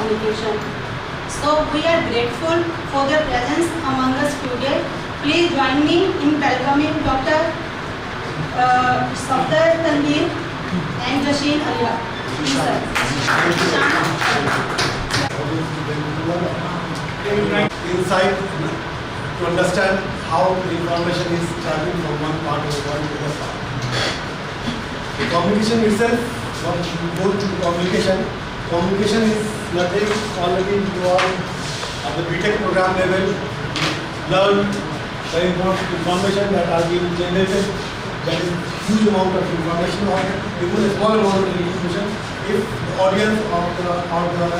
communication. So we are grateful for their presence among us today. Please join me in welcoming Dr. Safdar Tanveer and Jashin Alia. Please, sir. Insight to understand how the information is traveling from one part of the world to the part. The communication itself, once you go to communication, communication is nothing. Already you are at the BTech program level, learn the information that are being generated. That is huge amount of information, or even a small amount of information. If the audience or the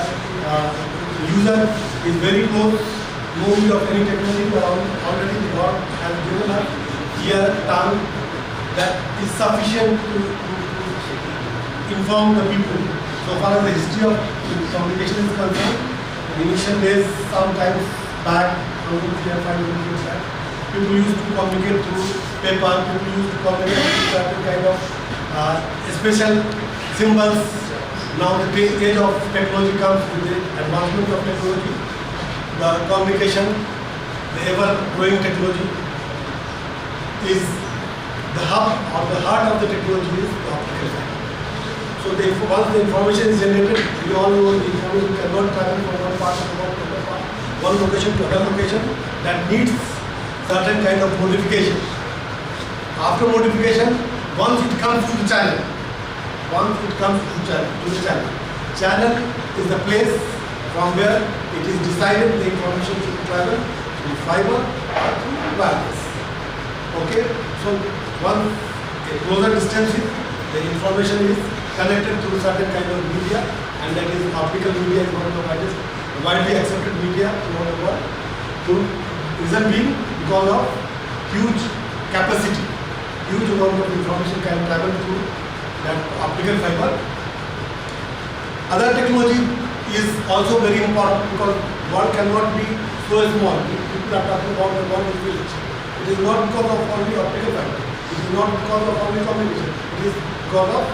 user is very close, no need of any technology, already God has given us here tongue that is sufficient to inform the people. So far as the history of communication is concerned, in ancient days, sometimes back, 500 years back, people used to communicate through paper, people used to communicate through certain kind of special symbols. Now the age of technology comes with the advancement of technology. The communication, the ever-growing technology is the hub or the heart of the technology is the optical fiber. So once the information is generated, we all know the information cannot travel from one part to another part, one location to another location. That needs certain kind of modification. After modification, once it comes to the channel, channel is the place from where it is decided the information should travel through fiber or through wireless. Okay, so once a closer distance is, the information is connected through certain kind of media, and that is optical media is one of the widely accepted media throughout the world. So reason being because of huge capacity, huge amount of information can travel through that optical fiber. Other technology is also very important because world cannot be so small. People are talking about the world is village. It is not because of only optical fiber. It is not because of only communication. It is because of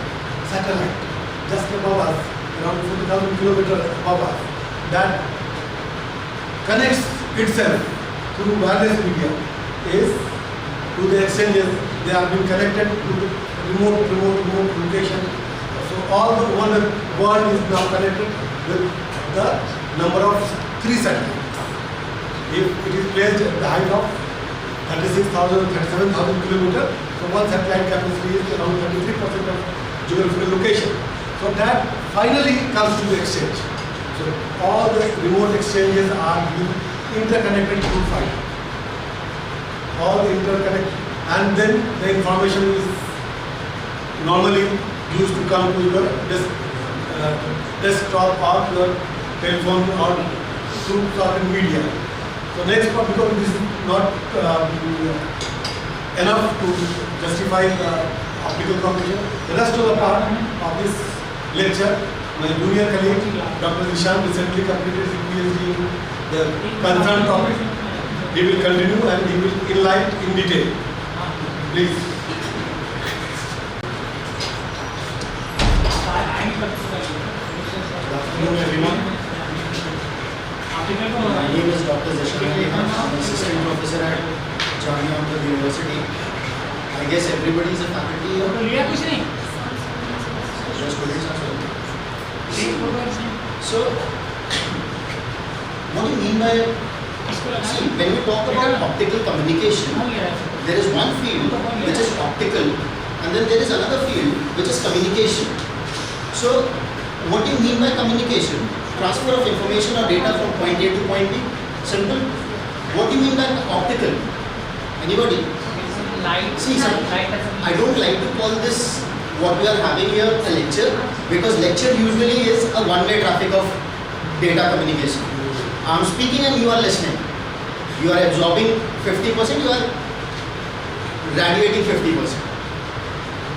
satellite just above us, around 40,000 kilometers above us, that connects itself through wireless media is to the exchanges. They are being connected to remote location. So all the world is now connected with the number of 3 satellites. If it is placed at the height of 36,000, 37,000 kilometers, so one satellite capacity is around 33% of geographical location. So that finally comes to the exchange. So all the remote exchanges are being interconnected through fiber. All the interconnect, and then the information is normally used to come to your desktop or your telephone or through certain media. So next part, because this is not enough to justify the optical communication, the rest of the part of this lecture, my junior colleague Dr. Nishan recently completed his PhD in the concerned topic. He will continue and he will enlighten in detail. Please. Good afternoon, everyone. My name is Dr. Jashin Alia. I'm an assistant professor at Jamia Ahmedabad University. I guess everybody is a faculty here. Just students as well. So, what do you mean by? See, when we talk about optical communication, there is one field which is optical, and then there is another field which is communication. So, what do you mean by communication? Transfer of information or data from point A to point B? Simple. What do you mean by optical? Anybody? Light. See, I don't like to call this what we are having here a lecture, because lecture usually is a one-way traffic of data communication. I am speaking and you are listening. You are absorbing 50%, you are radiating 50%.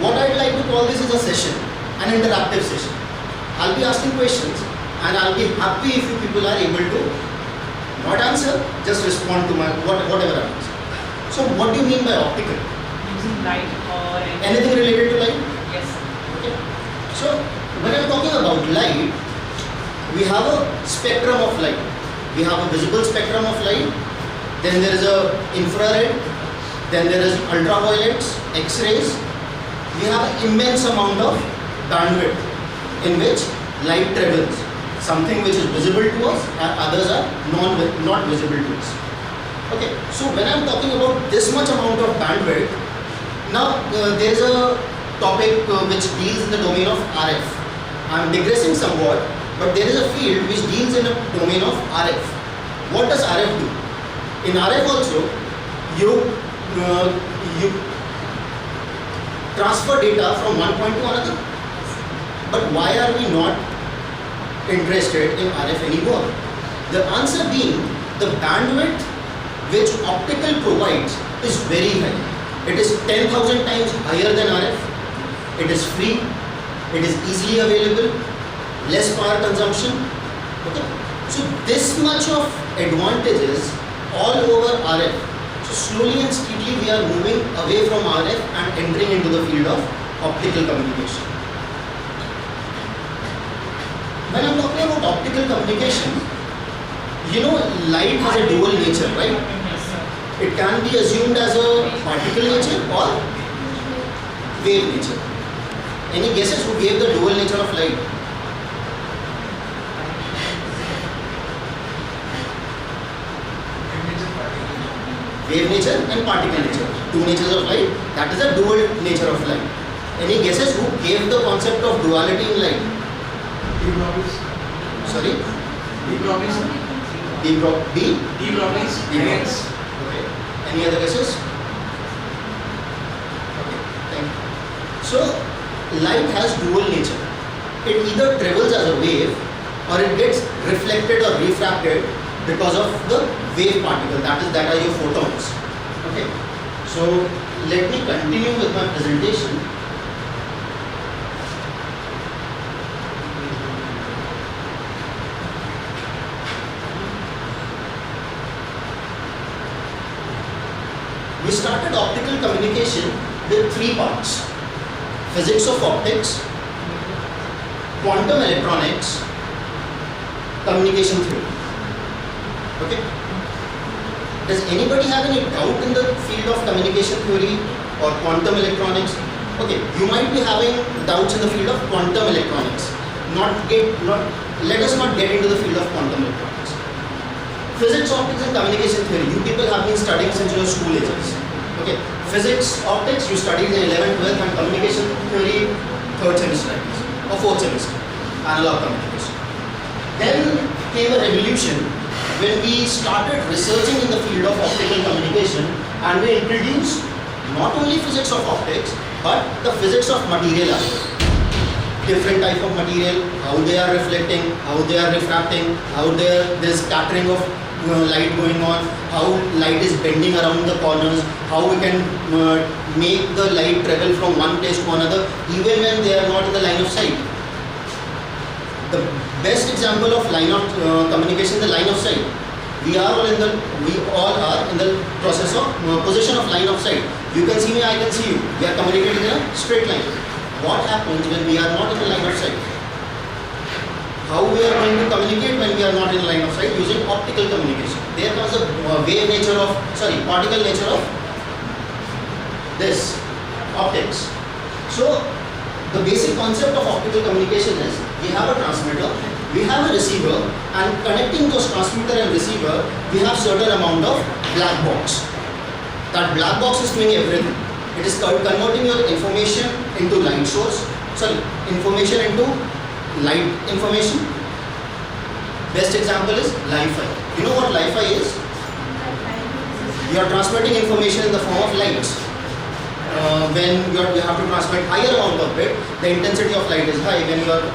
What I would like to call this is a session, an interactive session. I'll be asking questions and I'll be happy if you people are able to not answer, just respond to my whatever I answer. So what do you mean by optical? Using light or anything related to light? Yes. Okay. So when I'm talking about light, we have a spectrum of light. We have a visible spectrum of light, then there is a infrared, then there is ultraviolets, X-rays. We have an immense amount of bandwidth in which light travels. Something which is visible to us and others are not visible to us. Okay, so when I am talking about this much amount of bandwidth, now there is a topic which deals in the domain of RF. I am digressing somewhat, but there is a field which deals in the domain of RF. What does RF do? In RF also, you transfer data from one point to another. But why are we not interested in RF anymore? The answer being the bandwidth which optical provides is very high. It is 10,000 times higher than RF. It is free. It is easily available. Less power consumption. Okay. So this much of advantages all over RF. So slowly and steadily we are moving away from RF and entering into the field of optical communication. When I'm talking about optical communication, you know light has a dual nature, right? It can be assumed as a particle nature or wave nature. Any guesses who gave the dual nature of light? Wave nature and particle nature. Two natures of light. That is a dual nature of light. Any guesses who gave the concept of duality in light? D. Broglie. Sorry? D. Broglie. D. D. Broglie. Yes. Okay. Any other guesses? Okay. Thank you. So, light has dual nature. It either travels as a wave or it gets reflected or refracted because of the wave particle. That are your photons. Okay. So, let me continue with my presentation. We started optical communication with three parts: physics of optics, quantum electronics, communication theory. Okay. Does anybody have any doubt in the field of communication theory or quantum electronics? Okay, you might be having doubts in the field of quantum electronics. Let us not get into the field of quantum electronics. Physics, optics and communication theory, you people have been studying since your school ages. Okay, physics, optics, you studied in 11th, 12th, and communication theory, 3rd semester or 4th semester, analog communication. Then came a revolution when we started researching in the field of optical communication, and we introduced not only physics of optics, but the physics of material as well. Different type of material, how they are reflecting, how they are refracting, how there is scattering of light going on, how light is bending around the corners, how we can make the light travel from one place to another even when they are not in the line of sight. The best example of line of communication, the line of sight. We all are in the process of position of line of sight. You can see me, I can see you. We are communicating in a straight line. What happens when we are not in the line of sight? How we are going to communicate when we are not in line of sight? Using optical communication. There comes the particle nature of this optics. So the basic concept of optical communication is we have a transmitter, we have a receiver, and connecting those transmitter and receiver, we have certain amount of black box. That black box is doing everything. It is converting your information into light source, information into light information. Best example is Li-Fi. You know what Li-Fi is? You are transmitting information in the form of light. When you have to transmit higher amount of bit, the intensity of light is high. When you are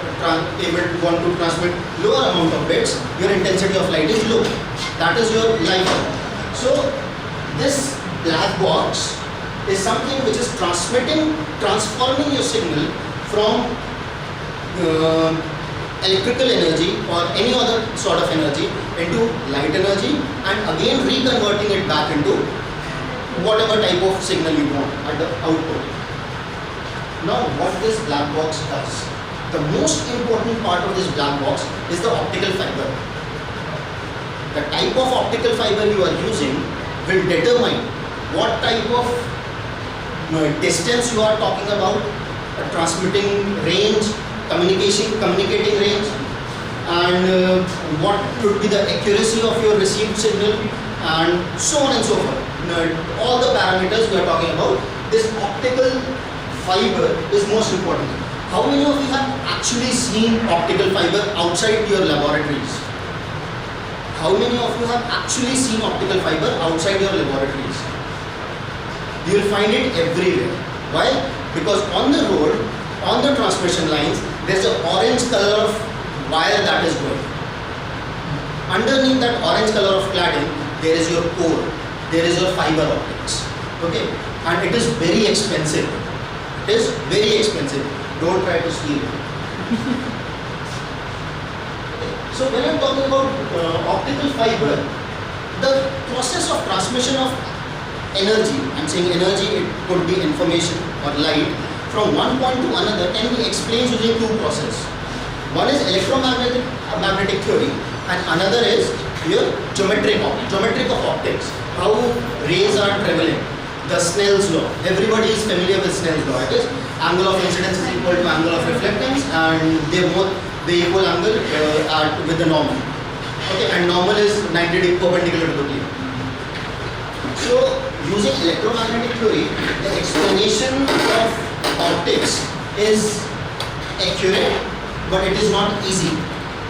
want to transmit lower amount of bits, your intensity of light is low. That is your Li-Fi. So this black box is something which is transforming your signal from electrical energy or any other sort of energy into light energy, and again reconverting it back into whatever type of signal you want at the output. Now what this black box does? the most important part of this black box is the optical fiber. The type of optical fiber you are using will determine what type of distance you are talking about, transmitting range, communicating range, and what could be the accuracy of your received signal, and so on and so forth. All the parameters we are talking about, this optical fiber is most important. How many of you have actually seen optical fiber outside your laboratories? How many of you have actually seen optical fiber outside your laboratories? You will find it everywhere. Why? Because on the road, on the transmission lines, there's an orange color of wire that is going. Underneath that orange color of cladding, there is your core, there is your fiber optics. Okay? And it is very expensive. It is very expensive. Don't try to steal it. So when I'm talking about optical fiber, the process of transmission of energy, I'm saying energy, it could be information or light, from one point to another can be explained using two processes. One is magnetic theory and another is your geometric of optics, how rays are traveling. The Snell's law, everybody is familiar with Snell's law. It is angle of incidence is equal to angle of reflectance, and they equal angle with the normal. Okay, and normal is 90 degree perpendicular to the plane. So using electromagnetic theory, the explanation of optics is accurate, but it is not easy,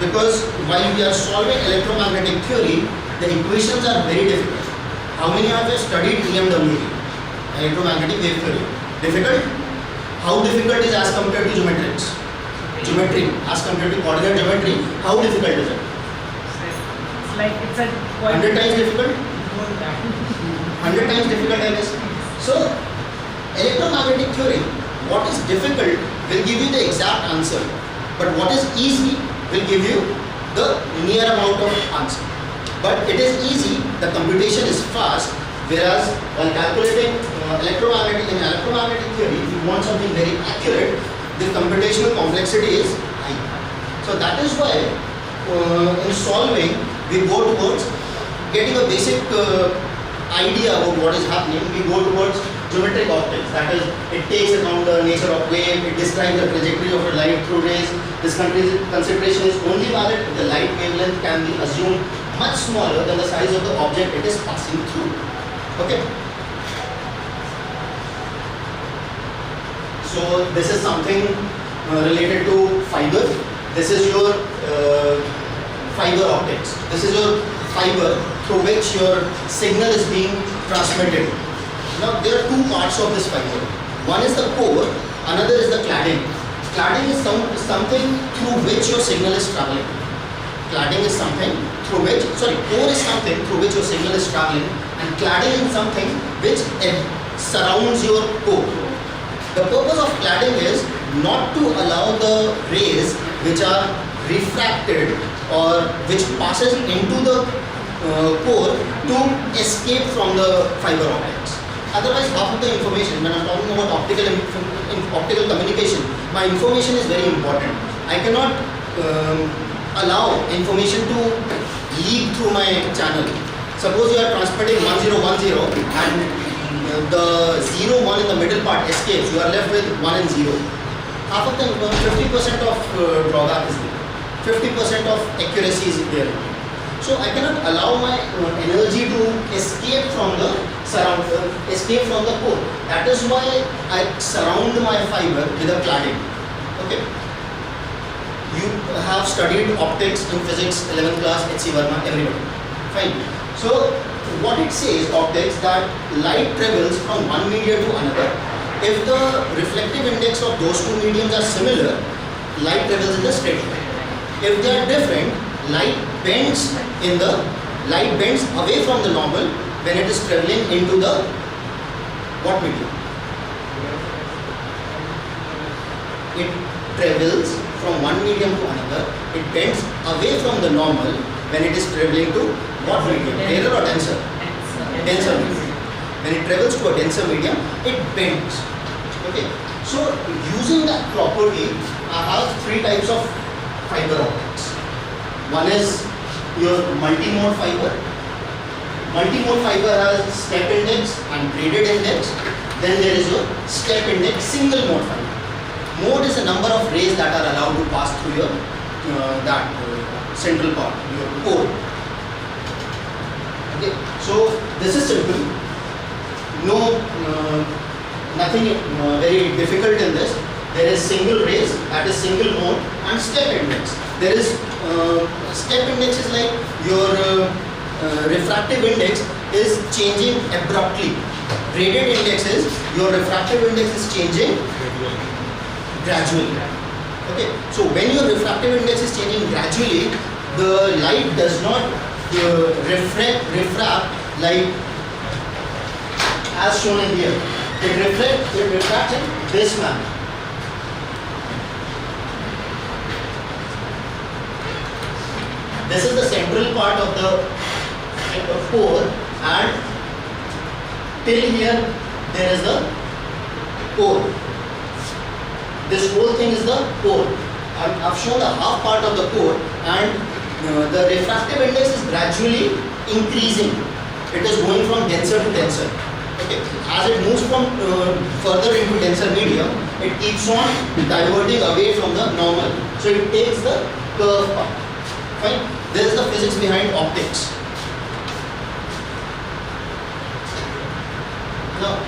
because while we are solving electromagnetic theory, the equations are very difficult. How many of you have studied EMWT, electromagnetic wave theory? Difficult? How difficult is as compared to geometrics? Geometry as compared to coordinate geometry, how difficult is it? It's like it's a 100 times difficult? more than that. 100 times difficult, I guess. So, electromagnetic theory, what is difficult will give you the exact answer, but what is easy will give you the near amount of answer. But it is easy, the computation is fast, whereas while calculating electromagnetic theory, if you want something very accurate, the computational complexity is high. So that is why in solving, we go towards getting a basic idea about what is happening. We go towards geometric optics. That is, it takes account the nature of wave, it describes the trajectory of a light through rays. This consideration is only valid if the light wavelength can be assumed much smaller than the size of the object it is passing through. Okay. So this is something related to fiber. This is your fiber optics. This is your fiber through which your signal is being transmitted. Now there are two parts of this fiber. One is the core, another is the cladding. Cladding is something through which your signal is traveling. Cladding is something through which, core is something through which your signal is traveling, and cladding is something which surrounds your core. The purpose of cladding is not to allow the rays which are refracted or which passes into the core to escape from the fiber optics. Otherwise, half of the information, when I am talking about optical communication, my information is very important. I cannot allow information to leak through my channel. Suppose you are transmitting 1010 and the 01 in the middle part escapes, you are left with 1 and 0. Half of the 50% of drawback is there. 50% of accuracy is there. So I cannot allow my energy to escape from the core. That is why I surround my fiber with a cladding. Okay. You have studied optics in physics, 11th class, H.C. Verma, everybody. Fine. So what it says, optics, that light travels from one medium to another. If the reflective index of those two mediums are similar, light travels in the straight line. If they are different, light bends away from the normal when it is traveling into the what medium? It travels from one medium to another. It bends away from the normal when it is traveling to what medium? Rarer or denser? Denser medium. When it travels to a denser medium, it bends. Okay. So using that property, I have three types of fiber optics. One is your multi-mode fiber. Multi-mode fiber has step index and braided index. Then there is your step index single mode fiber. Mode is the number of rays that are allowed to pass through your central part, your core. Okay, so this is simple. No, nothing very difficult in this. There is single rays, that is single mode, and step index. There is step index is like your refractive index is changing abruptly. Braided index is your refractive index is changing gradually. Okay, so when your refractive index is changing gradually, the light does not refract like as shown in here. It refracts in this manner. This is the central part of the core, and till here there is the core. This whole thing is the core. I've shown the half part of the core, and the refractive index is gradually increasing. It is going from denser to denser. Okay. As it moves from further into denser medium, it keeps on diverting away from the normal. So it takes the curve part. Fine. This is the physics behind optics. Now,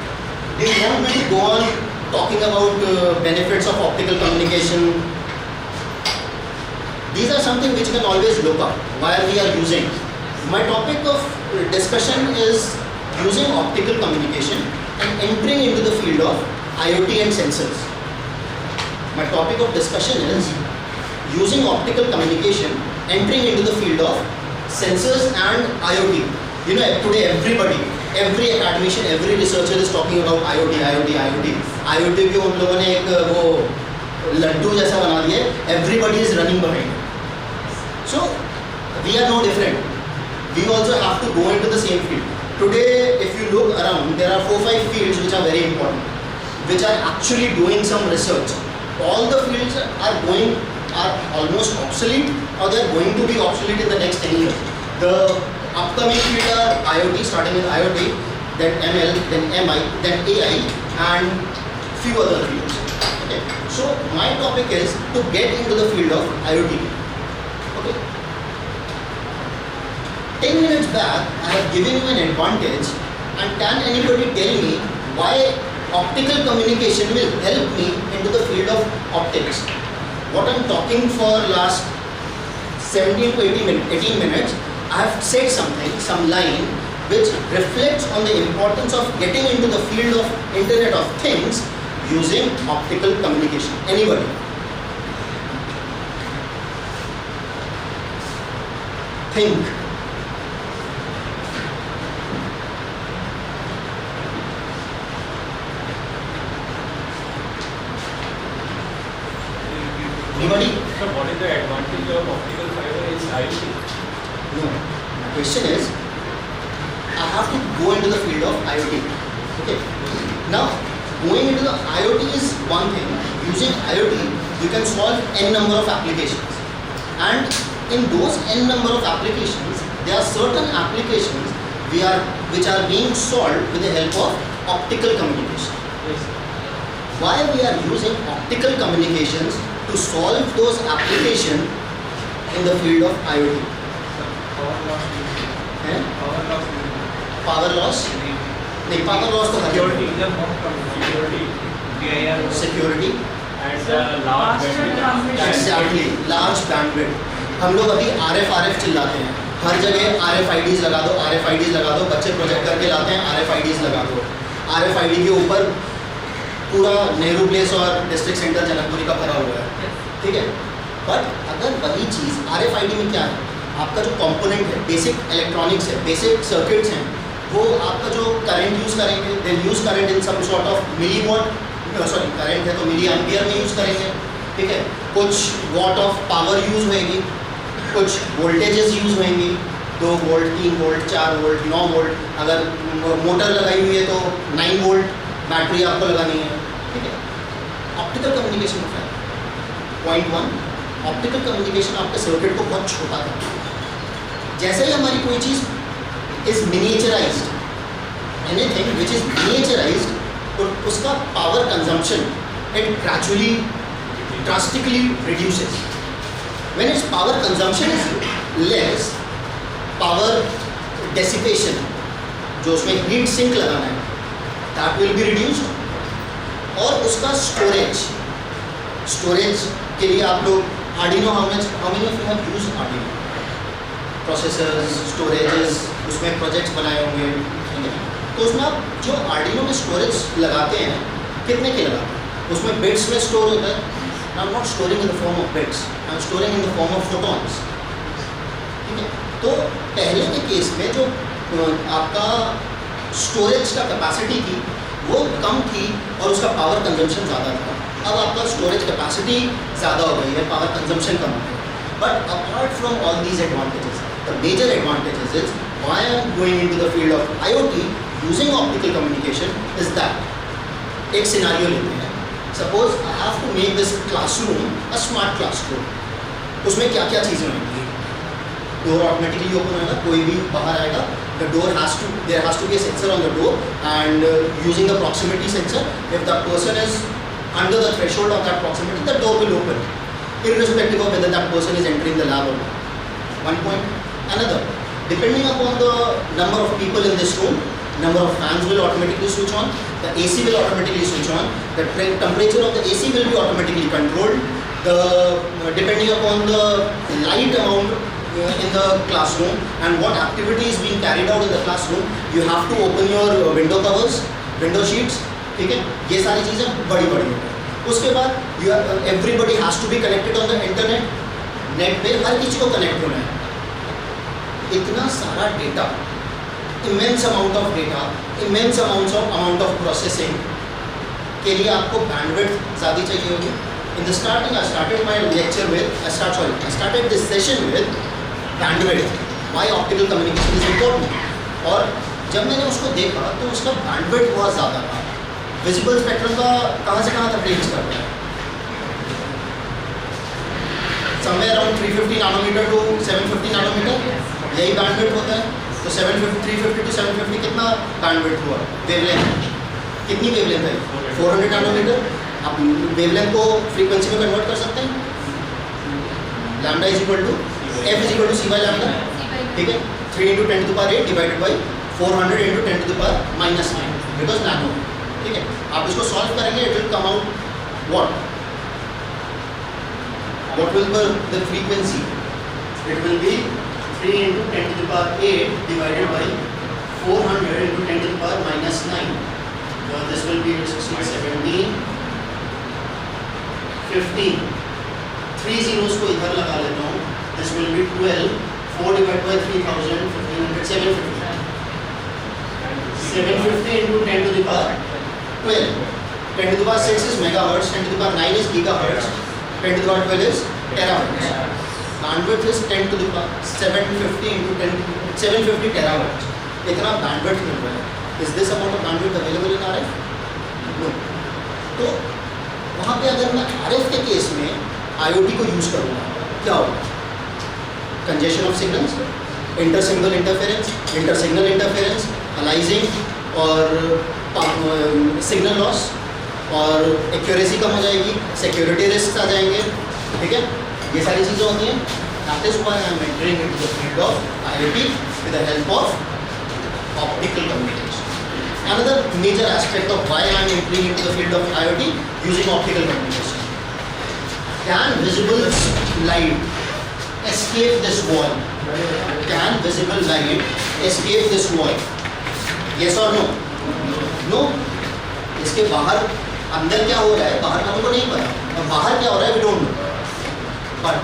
do you want me to go on talking about benefits of optical communication? These are something which you can always look up while we are using. My topic of discussion is using optical communication and entering into the field of IoT and sensors. My topic of discussion is using optical communication, entering into the field of sensors and IoT. You know, today everybody, every academician, every researcher is talking about IoT, IoT, IoT. IoT भी उन लोगों ने एक वो लड्डू जैसा बना दिया. Everybody is running behind. So we are no different. We also have to go into the same field. Today, if you look around, there are 4-5 fields which are very important, which are actually doing some research. All the fields are almost obsolete, or they are going to be obsolete in the next 10 years. The upcoming fields are IoT, starting with IoT, then ML, then MI, then AI, and few other fields. Okay. So my topic is to get into the field of IoT. Okay. 10 minutes back, I have given you an advantage, and can anybody tell me why optical communication will help me into the field of optics? What I'm talking for last 17 to 18 minutes, I have said something, some line, which reflects on the importance of getting into the field of Internet of Things using optical communication. Anybody? Think. Anybody? So what is the advantage of optical fiber in IoT? No. The question is, I have to go into the field of IoT. Okay. Now, going into the IoT is one thing. Using IoT, you can solve n number of applications. And in those n number of applications, there are certain applications which are being solved with the help of optical communication. Yes. Why we are using optical communications to solve those applications in the field of IoT? Power loss. Eh? Power loss. Power loss? नहीं, power loss तो हर Security. जगह. Just more from security. DIR. Security. And large Faster bandwidth. transmission. Exactly. Large bandwidth. हम लोग अभी RF चिल्लाते हैं. हर जगह RFIDs लगा दो, RFIDs लगा दो. बच्चे प्रोजेक्ट करके लाते हैं, RFIDs लगा दो. RFID के ऊपर पूरा नेहरू प्लेस और डिस्ट्रिक्ट सेंटर जनकपुरी का भरा हुआ है. ठीक है. बट अगर वही चीज़ RFID में क्या है, आपका जो कंपोनेंट है, बेसिक इलेक्ट्रॉनिक्स है, बेसिक सर्किट्स हैं, वो आपका जो करंट यूज़ करेंगे, they use current in some sort of milliwatt, sorry current है तो मिली एम्पियर में यूज़ करेंगे. ठीक है. कुछ वॉट ऑफ पावर यूज़ होएगी, कुछ वोल्टेजेस यूज़ होंगी, 2 वोल्ट, 3 वोल्ट, 4 वोल्ट, 9 वोल्ट. अगर मोटर लगाई हुई है तो 9 वोल्ट बैटरी आपको लगानी है. ठीक है. ऑप्टिकल कम्युनिकेशन का फायदा। पॉइंट 1, ऑप्टिकल कम्युनिकेशन आपके सर्किट को बहुत छोटा करता है। जैसे ही हमारी कोई चीज़ is miniaturised, anything which is miniaturised, तो उसका power consumption it gradually drastically reduces. When its power consumption is less, power dissipation, जो उसमें हीट सिंक लगाना है, दैट विल बी रिड्यूस्ड। और उसका स्टोरेज के लिए आप लोग Arduino, how many of you have used Arduino? Processors, storages, उसमें प्रोजेक्ट्स बनाए होंगे, ठीक है? तो उसमें आप जो आर्डिनो में स्टोरेज लगाते हैं, कितने के लगाते हैं? उसमें बिट्स में स्टोर होता है। I am not storing in the form of bits, I am storing in the form of photons, ठीक है? तो पहले के केस में जो आपका स्टोरेज का कैपेसिटी थी वो कम थी और उसका पावर कंजम्पशन ज़्यादा था। अब आपका स्टोरेज कैपेसिटी ज़्यादा हो गई है, पावर कंजम्पशन कम हो गया। But apart from all these advantages, the major advantages is why I am going into the field of IoT using optical communication is that, एक सिनारियो लेते हैं। Suppose I have to make this classroom a smart classroom. उसमें क्या क्या चीज़ें होंगी? Door automatically open होगा, कोई भी बाहर आएगा, the door has to, there has to be a sensor on the door, and using the proximity sensor, if the person is under the threshold of that proximity, the door will open, irrespective of whether that person is entering the lab or not. One point. Another, depending upon the number of people in this room, number of fans will automatically switch on, the AC will automatically switch on, the temperature of the AC will be automatically controlled, the depending upon the light amount in the classroom and what activity is being carried out in the classroom, you have to open your window covers, window sheets, ठीक है? ये सारी चीज़ें बड़ी बड़ी होती हैं। उसके बाद everybody has to be connected on the internet, net पे हर किसी को कनेक्ट होना है। इतना सारा data, immense amount of data, immense amount of processing के लिए आपको bandwidth ज़्यादा चाहिए होगी। In the starting, I started my lecture with, I started this session with bandwidth, why optical communication is important। और जब मैंने उसको देखा तो उसका bandwidth बहुत ज़्यादा था। विजिबल स्पेक्ट्रम का कहाँ से कहाँ तक रेंज करता है? Somewhere around 350 nanometer to 750 nanometer, यही बैंडविड्थ होता है। तो 350 टू 750 कितना बैंडविड्थ हुआ? वेवलेंथ कितनी वेवलेंथ है? 400 नैनोमीटर। आप वेवलेंथ को फ्रीक्वेंसी में कन्वर्ट कर सकते हैं। Lambda is equal to F is equal to C by lambda, ठीक है? 3 × 10⁸ डिवाइडेड बाई 400 × 10⁻⁹, बिकॉज नैनो, ठीक है? आप इसको सॉल्व करेंगे, it will come out what? What will be the frequency? It will be 3 × 10⁸ divided by 400 × 10⁻⁹. This will be 16, 17, 15. 3 zeros को इधर लगा लेता हूँ. This will be 12. 4 divided by 3000, 1500, 750. 750 into 10 to the power 12. 10 to the power 6 is megahertz. 10 to the power 9 is gigahertz. 10 to the power 12 is terahertz. Bandwidth is 10 to the power 750 into 10 750 terahertz. इतना bandwidth मिल रहा है. Is this amount of bandwidth available in RF? No. तो वहाँ पे अगर मैं RF के case में IoT को यूज करूँगा, क्या होगा? Congestion of signals, inter-signal interference, aliasing और signal loss और accuracy कम हो जाएगी, security risks आ जाएंगे, ठीक है? ये सारी चीज़ें होती हैं. That is why I am entering into the field of IoT with the help of optical communication. Another major aspect of why I am entering into the field of IoT using optical communication. Can visible light escape this wall? Can visible light escape this wall? Yes or no? No. इसके बाहर अंदर क्या हो रहा है बाहर का हमको नहीं पता और बाहर क्या हो रहा है we don't know. But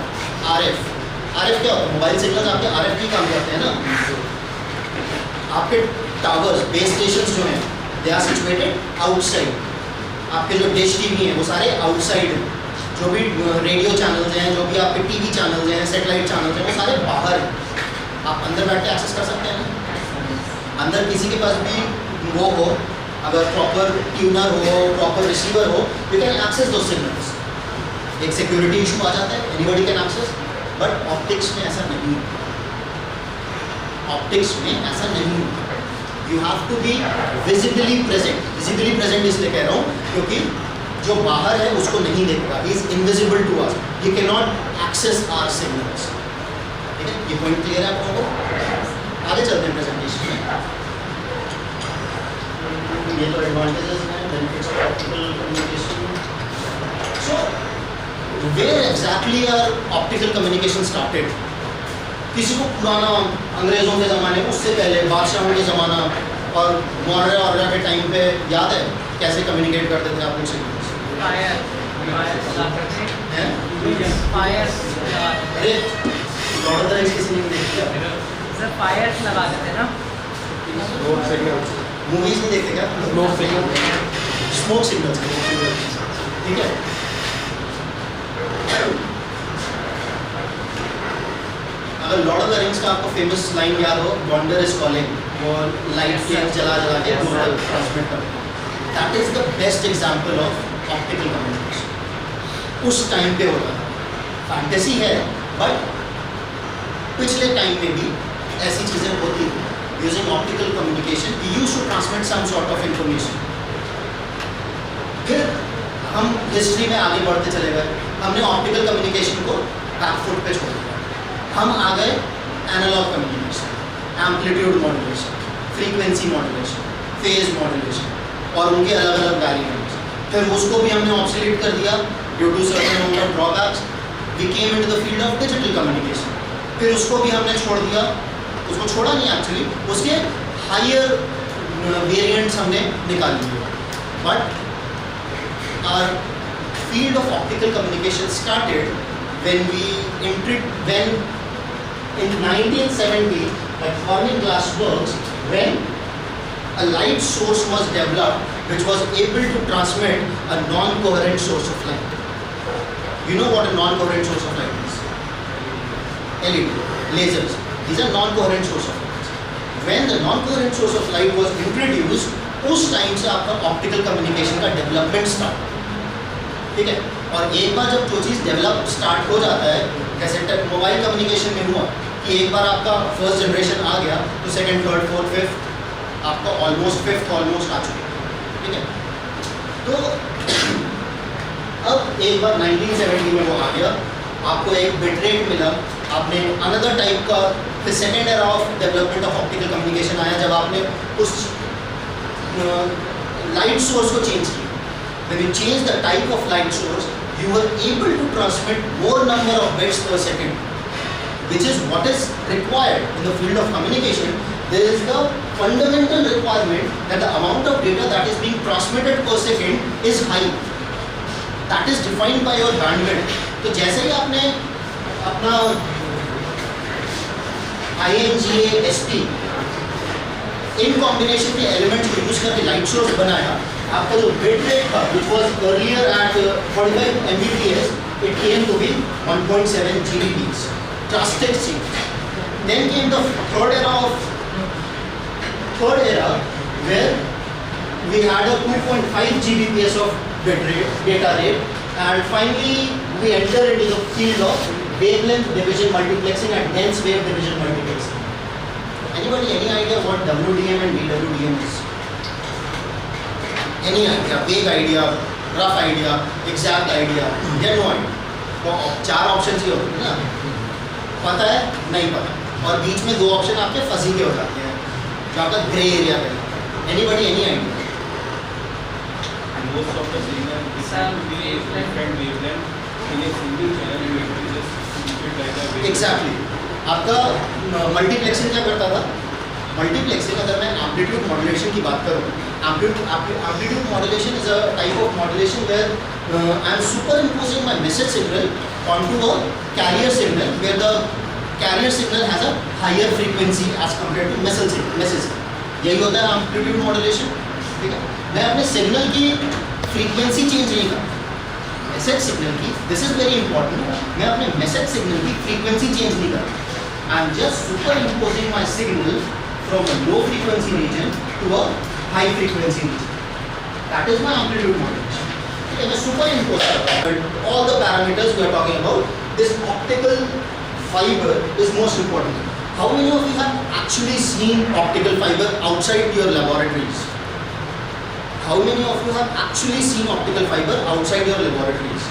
RF क्या होता है? मोबाइल सिग्नल्स आपके RF की काम करते हैं ना. आपके टावर्स बेस स्टेशंस जो हैं दे आर सिचुएटेड आउटसाइड. आपके जो डिश टीवी हैं वो सारे आउटसाइड हैं. जो भी रेडियो चैनल्स हैं, जो भी आपके टीवी चैनल्स हैं, सैटेलाइट चैनल्स हैं, वो सारे बाहर हैं. आप अंदर बैठ के एक्सेस कर सकते हैं ना. अंदर किसी के पास भी वो हो अगर प्रॉपर ट्यूनर हो, प्रॉपर रिसीवर हो, you can access those signals. एक सिक्योरिटी इशू आ जाता है, anybody can access, but optics में ऐसा नहीं होता. ऑप्टिक्स में ऐसा नहीं होता. You have to be visibly present. Visibly present इसलिए कह रहा हूँ क्योंकि जो बाहर है उसको नहीं देखेगा. He is invisible to us. He can not access our signals. ठीक है, ये पॉइंट क्लियर है आप लोगों को? आगे चलते हैं प्रेजेंटेशन में. ये तो एडवांटेजेस हैं, benefits of optical communication. So where exactly are optical communication started? किसी को पुराना अंग्रेज़ों के ज़माने, उससे पहले बादशाहों के ज़माना और मौर्य के टाइम पे याद है कैसे कम्युनिकेट करते थे आप लोग से? फायर लगाते थे. हैं? फायर अरे लॉर्ड ऑफ द रिंग्स किसी ने नहीं देखा? सर फायर लगाते थे ना. मूवीज नहीं देखते क्या? Smoke signals. ठीक है. अगर लॉर्ड ऑफ द रिंग्स का आपको फेमस लाइन याद हो, गॉन्डर इज कॉलिंग, वो लाइट फ्लेम जला जला के ट्रांसमिट करता है. That is the best example of optical communication. उस टाइम पे होता था. फैंटेसी है बट पिछले टाइम में भी ऐसी चीज़ें होती थी. Using optical communication we used to transmit some sort of information. फिर हम हिस्ट्री में आगे बढ़ते चले गए. हमने ऑप्टिकल कम्युनिकेशन को बैकफुट पे छोड़ दिया. हम आ गए analogue communication, amplitude modulation, frequency modulation, phase modulation और उनके अलग अलग वेरिएंट्स. फिर उसको भी हमने ऑब्सोलीट कर दिया due to certain number of drawbacks. We came into the field of digital communication. फिर उसको भी हमने छोड़ दिया. उसको छोड़ा नहीं एक्चुअली, उसके हायर वेरिएंट्स हमने निकाल लिए. But our field of optical communication started when in 1970 at Corning Glass Works, when a light source was developed which was able to transmit a non-coherent source of light. You know what a non-coherent source of light is? LED, lasers. These are non-coherent source of light. When the non-coherent source of light was introduced, उस time से आपका optical communication का development start. ठीक है. और एक बार जब जो चीज़ डेवलप स्टार्ट हो जाता है, जैसे मोबाइल कम्युनिकेशन में हुआ कि एक बार आपका फर्स्ट जनरेशन आ गया तो सेकंड, थर्ड, फोर्थ, फिफ्थ, आपका ऑलमोस्ट फिफ्थ ऑलमोस्ट आ चुके हैं. ठीक है. तो अब एक बार 1970 में वो आ गया, आपको एक बिट रेट मिला, आपने अनदर टाइप का फिर second era of development of optical communication आया जब आपने उस लाइट सोर्स को चेंज किया. When you change the type of light source, you were able to transmit more number of bits per second, which is what is required in the field of communication. There is the fundamental requirement that the amount of data that is being transmitted per second is high. That is defined by your bandwidth. तो जैसे ही आपने अपना INGA SP in combination के elements को use करके light source बनाया, आपका जो बिट रेट था which was earlier at 45 Mbps, it came to be 1.7 Gbps. Drastic change. Then came the third era where we had a 2.5 Gbps of bit rate, data rate, and finally we enter into the field of wavelength division multiplexing and dense wave division multiplexing. Anybody any idea what WDM and DWDM is? Any idea? Vague idea, rough idea, exact idea? Get no idea. तो चार option ही होते हैं ना, पता है नहीं पता, और बीच में दो ऑप्शन आपके फंसी के हो जाते हैं जो आपका ग्रे एरिया है. Anybody any idea? Most of the signal is to be a different wavelength in a single channel. You have to just keep it like a wavelength. Exactly. आपका मल्टीप्लेक्सिंग क्या करता था? मल्टीप्लेक्सिंग, अगर मैं amplitude modulation की बात करूँ, amplitude modulation is a type of modulation where I am superimposing my message signal onto a carrier signal where the carrier signal has a higher frequency as compare to message. यही होता है amplitude modulation. ठीक है. मैं अपने signal की frequency change नहीं करता. मैसेज सिग्नल की, दिस इज वेरी इंपॉर्टेंट, मैं अपने मैसेज सिग्नल की फ्रीक्वेंसी चेंज नहीं करता. I am just super imposing my signal from a low frequency region to a high frequency region. That is my amplitude modulation. Okay, the superimposed all the parameters we are talking about, this optical fiber is most important. How many of you have actually seen optical fiber outside your laboratories? How many of you have actually seen optical fiber outside your laboratories?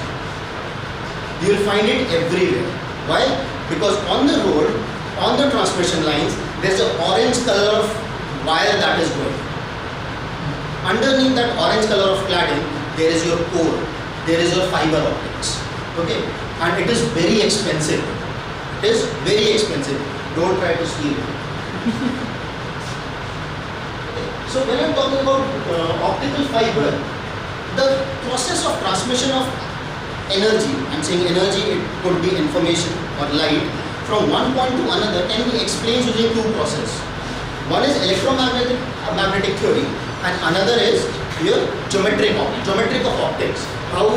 You will find it everywhere. Why? Because on the road, on the transmission lines, there's an orange color of wire that is going. Underneath that orange color of cladding, there is your core, there is your fiber optics. Okay? And it is very expensive. It is very expensive. Don't try to steal it. So when I'm talking about optical fiber, the process of transmission of energy, I'm saying energy, it could be information or light, from one point to another can be explained using two processes. One is magnetic theory and another is your geometric of optics, how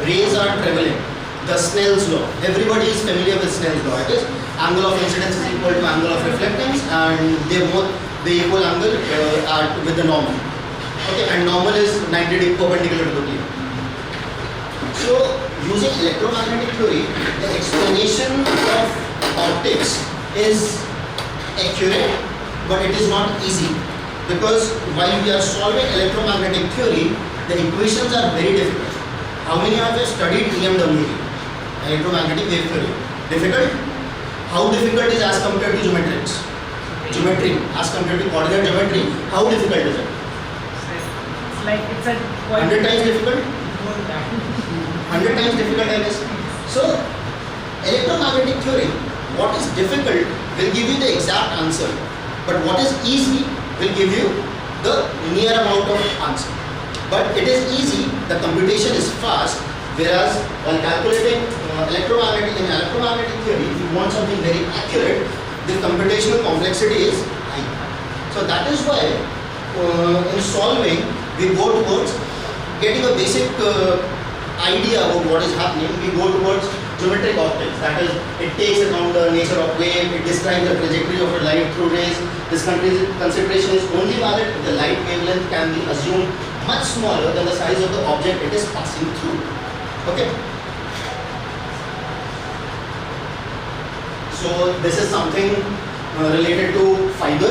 rays are traveling. The Snell's law. Everybody is familiar with Snell's law. It is angle of incidence is equal to angle of reflectance, and they equal angle with the normal. Okay, and normal is 90 degrees perpendicular to the plane. So, using electromagnetic theory, the explanation of optics is accurate, but it is not easy, because while we are solving electromagnetic theory, the equations are very difficult. How many of you have studied EMWT? Electromagnetic wave theory. Difficult? How difficult is as compared to geometrics? Geometry as compared to coordinate geometry, how difficult is it? It's like it's a 100 times difficult? 100 times difficult, I guess. So, electromagnetic theory, what is difficult will give you the exact answer, but what is easy will give you the near amount of answer. But it is easy, the computation is fast, whereas while calculating electromagnetic theory, if you want something very accurate, the computational complexity is high. So that is why in solving, we go towards getting a basic idea about what is happening. We go towards geometric optics. That is, it takes account the nature of wave, it describes the trajectory of a light through rays. This consideration is only valid if the light wavelength can be assumed much smaller than the size of the object it is passing through. Okay. So this is something related to fiber.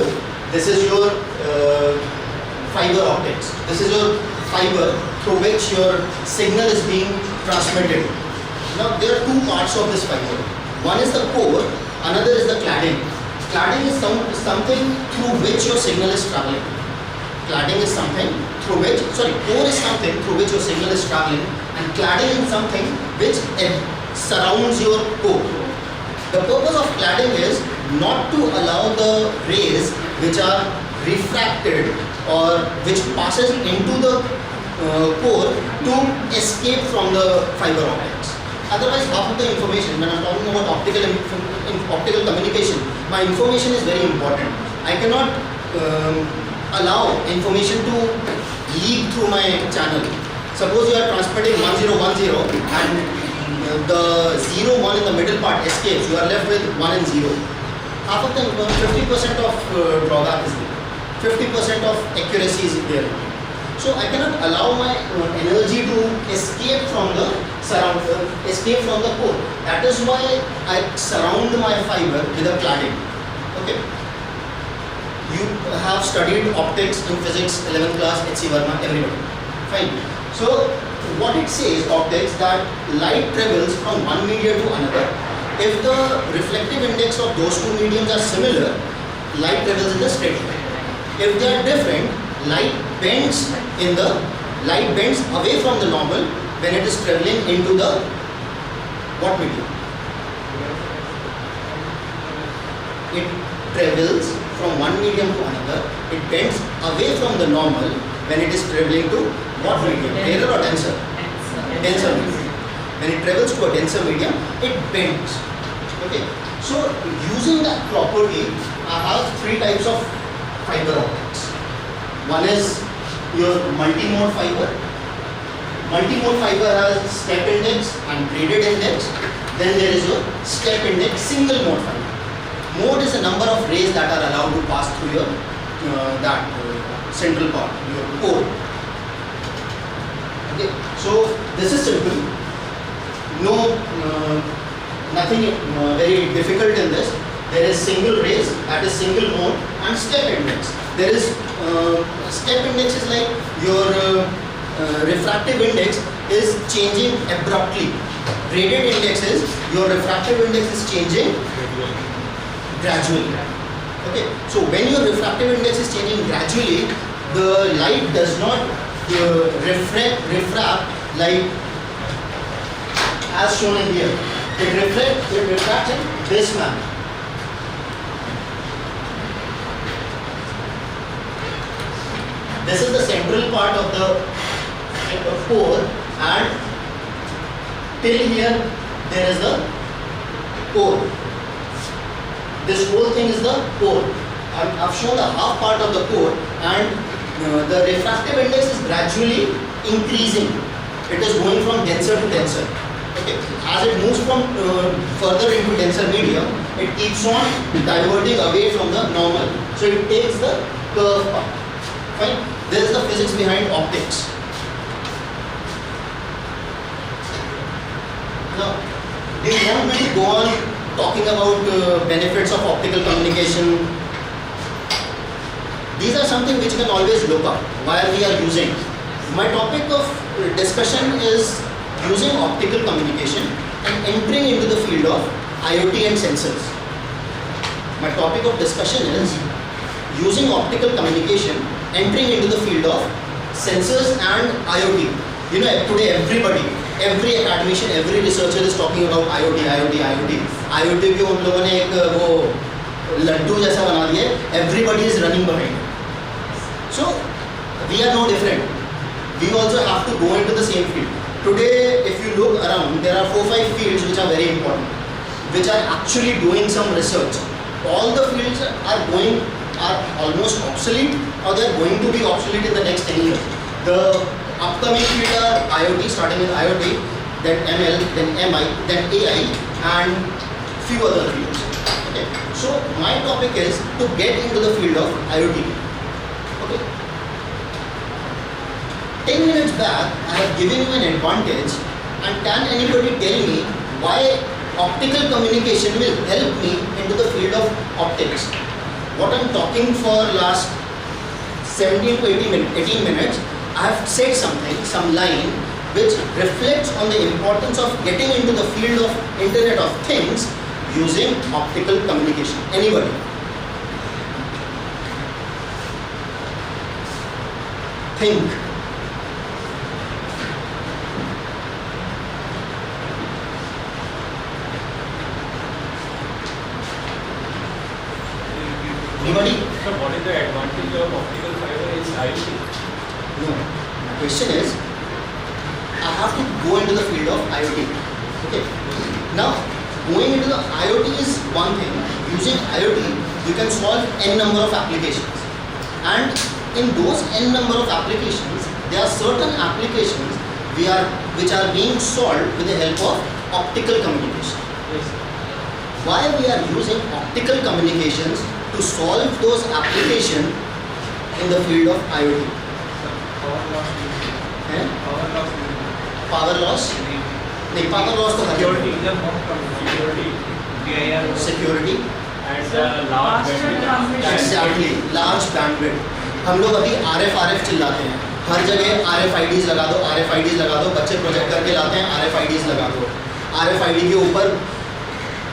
This is your fiber optics. This is your fiber through which your signal is being transmitted. Now there are two parts of this fiber. One is the core, another is the cladding. Cladding is something through which your signal is traveling. Cladding is something through which, core is something through which your signal is traveling, and cladding is something which surrounds your core. The purpose of cladding is not to allow the rays which are refracted or which passes into the core to escape from the fiber optics. Otherwise, half of the information, when I'm talking about optical communication, my information is very important. I cannot allow information to leak through my channel. Suppose you are transmitting 1010 and the 01 in the middle part escapes, you are left with 1 and 0. Half of the 50% of drawback is there. 50% of accuracy is there. So I cannot allow my energy to escape from the core. That is why I surround my fiber with a cladding. Okay. You have studied optics in physics 11th class, H.C. Verma, everybody. Fine. So what it says, optics, that light travels from one medium to another. If the reflective index of those two mediums are similar, light travels in the straight line. If they are different, light bends away from the normal when it is traveling into the what medium? It travels from one medium to another. It bends away from the normal when it is traveling to what medium? Paler or denser? Denser medium. When it travels to a denser medium, it bends. Okay. So using that property, I have three types of fiber optics. One is your multi-mode fiber. Multi-mode fiber has step index and graded index. Then there is your step index single mode fiber. Mode is the number of rays that are allowed to pass through your central part, your core. Okay, so this is simple. No, nothing very difficult in this. There is single rays, that is single mode, and step index. There is step index is like your refractive index is changing abruptly. Radiant index is your refractive index is changing gradually. Okay, so when your refractive index is changing gradually, the light does not refract like as shown in here. It refracts in this manner. This is the central part of the core, and till here there is the core. This whole thing is the core. I've shown the half part of the core, and the refractive index is gradually increasing. It is going from denser to denser. Okay. As it moves from further into denser medium, it keeps on diverting away from the normal. So it takes the curve part. Fine. This is the physics behind optics. Now, do you want me to go on talking about benefits of optical communication? These are something which you can always look up while we are using. My topic of discussion is using optical communication and entering into the field of IoT and sensors. My topic of discussion is using optical communication, entering into the field of sensors and IoT. You know, today everybody, every academician, every researcher is talking about IoT. IoT भी उन लोगों ने एक वो लड्डू जैसा बना दिया. Everybody is running behind. So we are no different. We also have to go into the same field. Today, if you look around, there are 4-5 fields which are very important, which are actually doing some research. All the fields are almost obsolete, or they are going to be obsolete in the next 10 years. The upcoming fields are IoT, starting with IoT, then ML, then MI, then AI, and few other fields. Okay. So my topic is to get into the field of IoT. Okay. 10 minutes back, I have given you an advantage, and can anybody tell me why optical communication will help me into the field of optics? What I'm talking for last 17 to 18 minutes, I have said something, some line, which reflects on the importance of getting into the field of Internet of Things using optical communication. Anybody? Think. Anybody? So what is the advantage of optical fiber in IoT? No. The question is, I have to go into the field of IoT. Okay. Now, going into the IoT is one thing. Using IoT, you can solve n number of applications. And in those n number of applications, there are certain applications which are being solved with the help of optical communication. Yes. Why we are using optical communications to solve those applications in the field of IoT? Power loss. Eh? Power loss. Power loss? नहीं, power loss तो हर Security. जगह. DIR. Security. And large bandwidth. Exactly. Large bandwidth. हम लोग अभी RF चिल्लाते हैं. हर जगह RFIDs लगा दो, RFIDs लगा दो. बच्चे प्रोजेक्ट करके लाते हैं, RFIDs लगा दो. RFID के ऊपर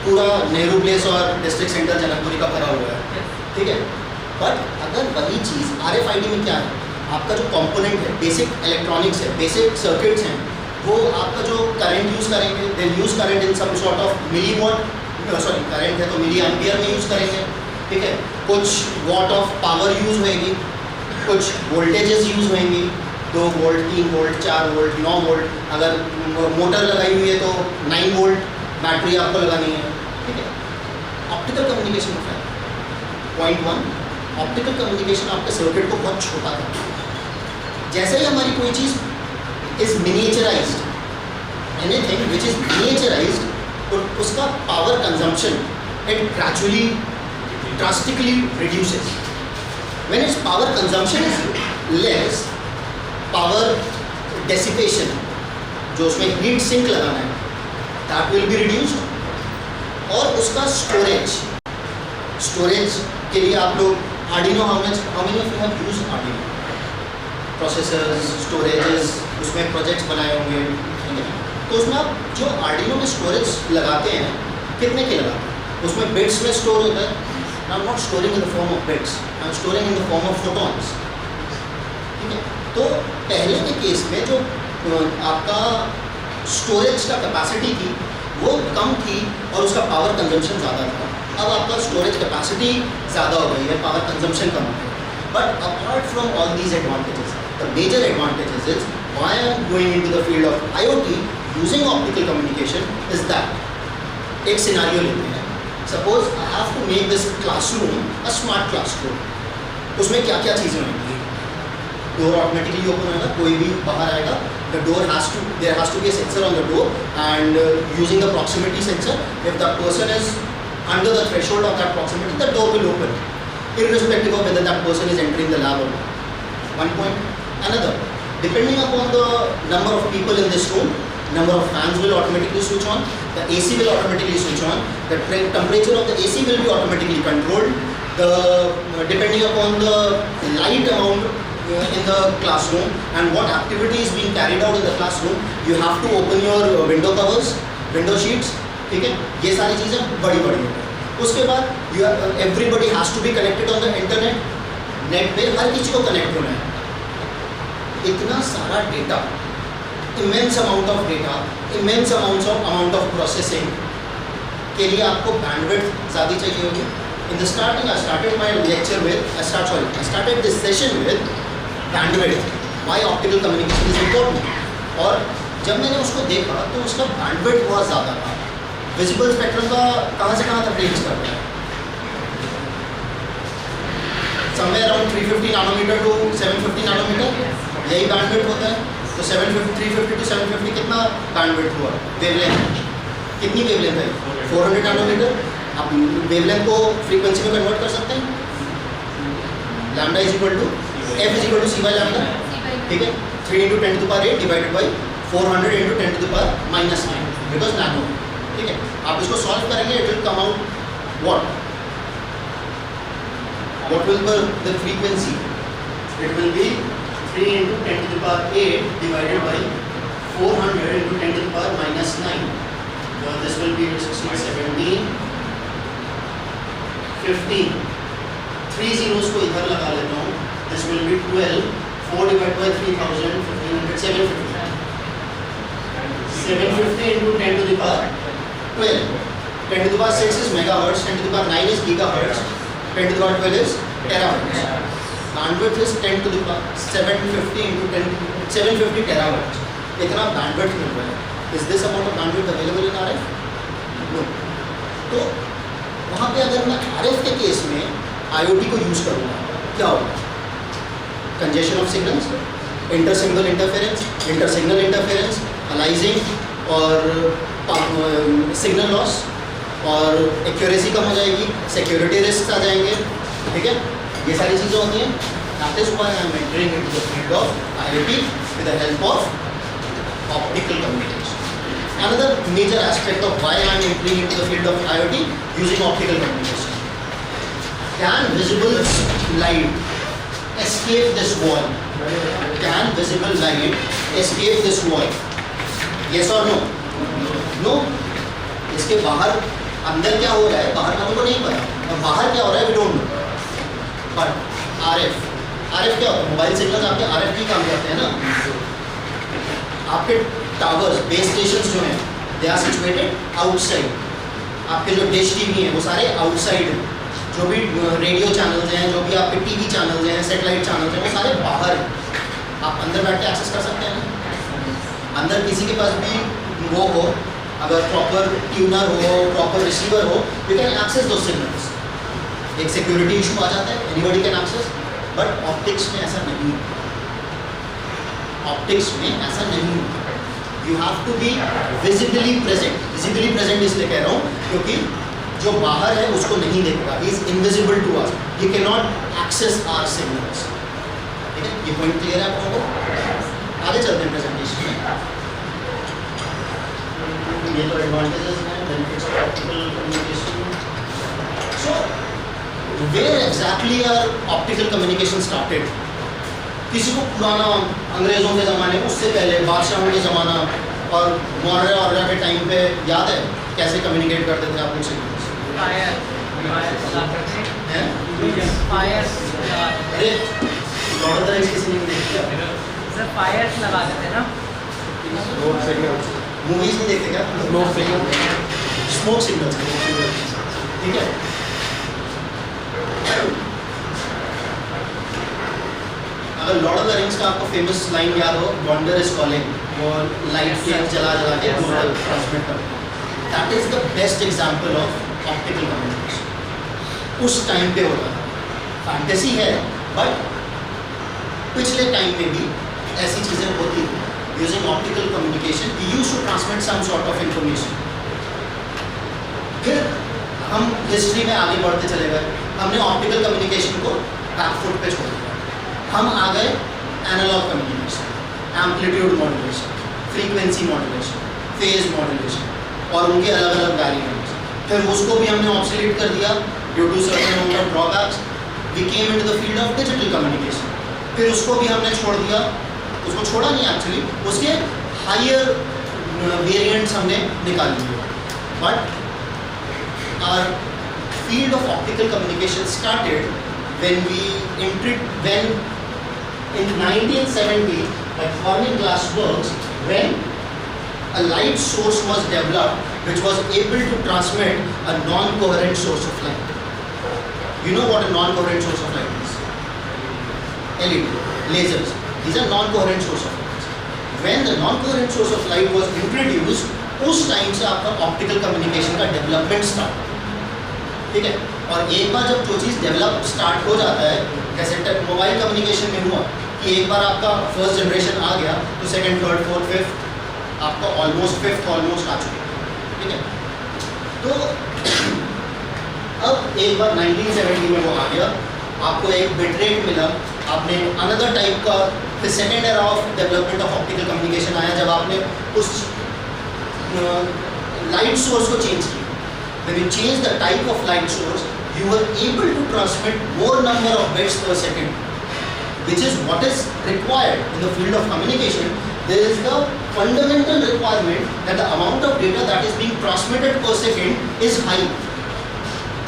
पूरा नेहरू प्लेस और डिस्ट्रिक्ट सेंटर जनकपुरी का भरा हुआ है. ठीक है. बट अगर वही चीज़ RFID में क्या है, आपका जो कंपोनेंट है, बेसिक इलेक्ट्रॉनिक्स है, बेसिक सर्किट्स हैं, वो आपका जो करंट यूज़ करेंगे, they use current in some sort of milliwatt, sorry current है तो मिली एम्पियर में यूज़ करेंगे. ठीक है. कुछ वॉट ऑफ पावर यूज़ होएगी, कुछ वोल्टेजेस यूज़ होंगी, 2 वोल्ट, 3 वोल्ट, 4 वोल्ट, 9 वोल्ट. अगर मोटर लगाई हुई है तो 9 वोल्ट बैटरी आपको लगानी है. ठीक है. ऑप्टिकल कम्युनिकेशन होता है. पॉइंट 1, ऑप्टिकल कम्युनिकेशन आपके सर्किट को बहुत छोटा करता है. जैसे ही हमारी कोई चीज़ is miniaturised, anything which is miniaturised, तो उसका power consumption it gradually drastically reduces. When its power consumption is less, power dissipation, जो उसमें heat sink लगाना है, that will be reduced. और उसका storage के लिए आप लोग Arduino, how many of you have used Arduino? Processors, storages, उसमें projects बनाए होंगे, ठीक है? तो उसमें आप जो Arduino में storage लगाते हैं, कितने के लगाते हैं? उसमें bits में store होता है. I'm not storing in the form of bits. I'm storing in the form of photons. ठीक है? तो पहले के केस में जो आपका storage का capacity थी, वो कम थी और उसका power consumption ज़्यादा था. अब आपका storage capacity ज़्यादा हो गई है, power consumption कम हो गई. But apart from all these advantages, the major advantages is why I am going into the field of IoT using optical communication is that एक scenario लेते हैं. Suppose I have to make this classroom a smart classroom. उसमें क्या क्या चीज़ें होंगी? Door automatically open होगा, कोई भी बाहर आएगा. The door there has to be a sensor on the door, and using the proximity sensor, if that person is under the threshold of that proximity, the door will open, irrespective of whether that person is entering the lab or not. One point. Another, depending upon the number of people in this room, number of fans will automatically switch on, the AC will automatically switch on, the temperature of the AC will be automatically controlled, depending upon the light amount in the classroom and what activity is being carried out in the classroom, you have to open your window covers, window sheets, ठीक है? ये सारी चीज़ें बड़ी होती हैं. उसके बाद everybody has to be connected on the internet, net पे हर किसी को कनेक्ट होना है. इतना सारा data, immense amount of data, immense amount of processing के लिए आपको bandwidth ज़्यादा चाहिए होगी. In the starting, I started my lecture with, I started this session with bandwidth. Why optical communication is important. और जब मैंने उसको देखा तो उसका bandwidth बहुत ज़्यादा था. Visible spectrum का कहाँ से कहाँ तक range कर रहा है? Somewhere around 350 nanometer to 750 nanometer. यही bandwidth होता है. तो 350 to 750 कितना bandwidth हुआ? Wavelength. कितनी wavelength है? 400 nanometer. आप wavelength को frequency में convert कर सकते हैं? Lambda is equal to f is equal to c by lambda. ठीक है? 3 into 10 to the power 8 divided by 400 into 10 to the power minus 9 because nano. ठीक है? आप इसको solve करेंगे, it will come out what? What will be the frequency? It will be 3 into 10 to the power 8 divided by 400 into 10 to the power minus 9. This will be 16, 17, 15. 3 zeros को इधर लगा लेता हूँ. This will be 12. 4 divided by 3000, 1500, 750. 750 into 10 to the power 12. 10 to the power 6 is megahertz. 10 to the power 9 is gigahertz. 10 to the power 12 is terahertz. Bandwidth is 10 to the power 750 into 10, 750 terahertz. इतना bandwidth मिल रहा है. Is this amount of bandwidth available in RF? No. तो वहाँ पे अगर मैं RF के case में IoT को यूज़ करूँगा, क्या होगा? Congestion of signals, inter-signal interference, aliasing और signal loss और accuracy कम हो जाएगी, security risks आ जाएंगे, ठीक है? ये सारी चीज़ें होती हैं. That is why I am entering into the field of IoT with the help of optical communication. Another major aspect of why I am entering into the field of IoT using optical communication. Can visible light escape this wall? Can visible light escape this wall? Yes or no? No. इसके बाहर अंदर क्या हो रहा है बाहर का हमको नहीं पता और बाहर क्या हो रहा है we don't know. But RF क्या होता है? मोबाइल सिग्नल्स आपके RF की काम करते हैं ना. आपके टावर्स बेस स्टेशंस जो हैं दे आर सिचुएटेड आउटसाइड. आपके जो डिश टीवी हैं वो सारे आउटसाइड हैं. जो भी रेडियो चैनल्स हैं, जो भी आपके टीवी चैनल्स हैं, सैटेलाइट चैनल्स हैं, वो सारे बाहर हैं. आप अंदर बैठ के एक्सेस कर सकते हैं ना. अंदर किसी के पास भी वो हो, अगर प्रॉपर ट्यूनर हो, प्रॉपर रिसीवर हो, you can access those signals. एक सिक्योरिटी इशू आ जाता है, anybody can access. But optics में ऐसा नहीं. ऑप्टिक्स में ऐसा नहीं. You have to be visibly present. Visibly present इसलिए कह रहा हूँ क्योंकि जो बाहर है उसको नहीं देखेगा, he is invisible to us, he can not access our signals. ठीक है, ये पॉइंट क्लियर है आप लोगों को? आगे चलते हैं प्रेजेंटेशन में। ये तो एडवांटेजेस हैं, benefits of optical communication. So where exactly are optical communication started? किसी को पुराना अंग्रेजों के ज़माने, उससे पहले बादशाहों के ज़माना और मौर्य के टाइम पे याद है कैसे कम्युनिकेट करते थे आप लोग से? फायर लगाते थे। हैं? फायर अरे लॉर्ड ऑफ द रिंग्स किसी ने नहीं देखा? सर फायर लगाते थे ना। मूवीज नहीं देखते क्या? Smoke signals. ठीक है, अगर लॉर्ड ऑफ द रिंग्स का आपको फेमस लाइन याद हो, वंडर इज कॉलिंग, वो लाइट के जला के ट्रांसमिट करता है, that is the best example of optical communication. उस टाइम पे होता था, फैंटेसी है बट पिछले टाइम में भी ऐसी चीज़ें होती थी। Using optical communication we used to transmit some sort of information. फिर हम हिस्ट्री में आगे बढ़ते चले गए, हमने ऑप्टिकल कम्युनिकेशन को बैकफुट पे छोड़ दिया। हम आ गए analogue communication, amplitude modulation, frequency modulation, phase modulation और उनके अलग अलग वेरिएंट्स। फिर उसको भी हमने ऑब्सोलीट कर दिया due to certain number of drawbacks. We came into the field of digital communication, फिर उसको भी हमने छोड़ दिया, उसको छोड़ा नहीं एक्चुअली, उसके हायर वेरिएंट्स हमने निकाल लिए। But our field of optical communication started when in 1970 at Corning Glass Works, when a light source was developed which was able to transmit a non-coherent source of light. You know what a non-coherent source of light is? LED, lasers. These are non-coherent source of light. When the non-coherent source of light was introduced, उस time से आपका optical communication का development start. ठीक है, और एक बार जब जो चीज़ डेवलप स्टार्ट हो जाता है, जैसे मोबाइल कम्युनिकेशन में हुआ कि एक बार आपका फर्स्ट जनरेशन आ गया तो सेकंड, थर्ड, फोर्थ, फिफ्थ, आपका ऑलमोस्ट फिफ्थ ऑलमोस्ट आ चुका है। ठीक है, तो अब एक बार 1970 में वो आ गया, आपको एक बिट रेट मिला, आपने अनदर टाइप का, फिर second era of development of optical communication आया जब आपने उस लाइट सोर्स को चेंज किया। When you change the type of light source, you were able to transmit more number of bits per second, which is what is required in the field of communication. There is the fundamental requirement that the amount of data that is being transmitted per second is high.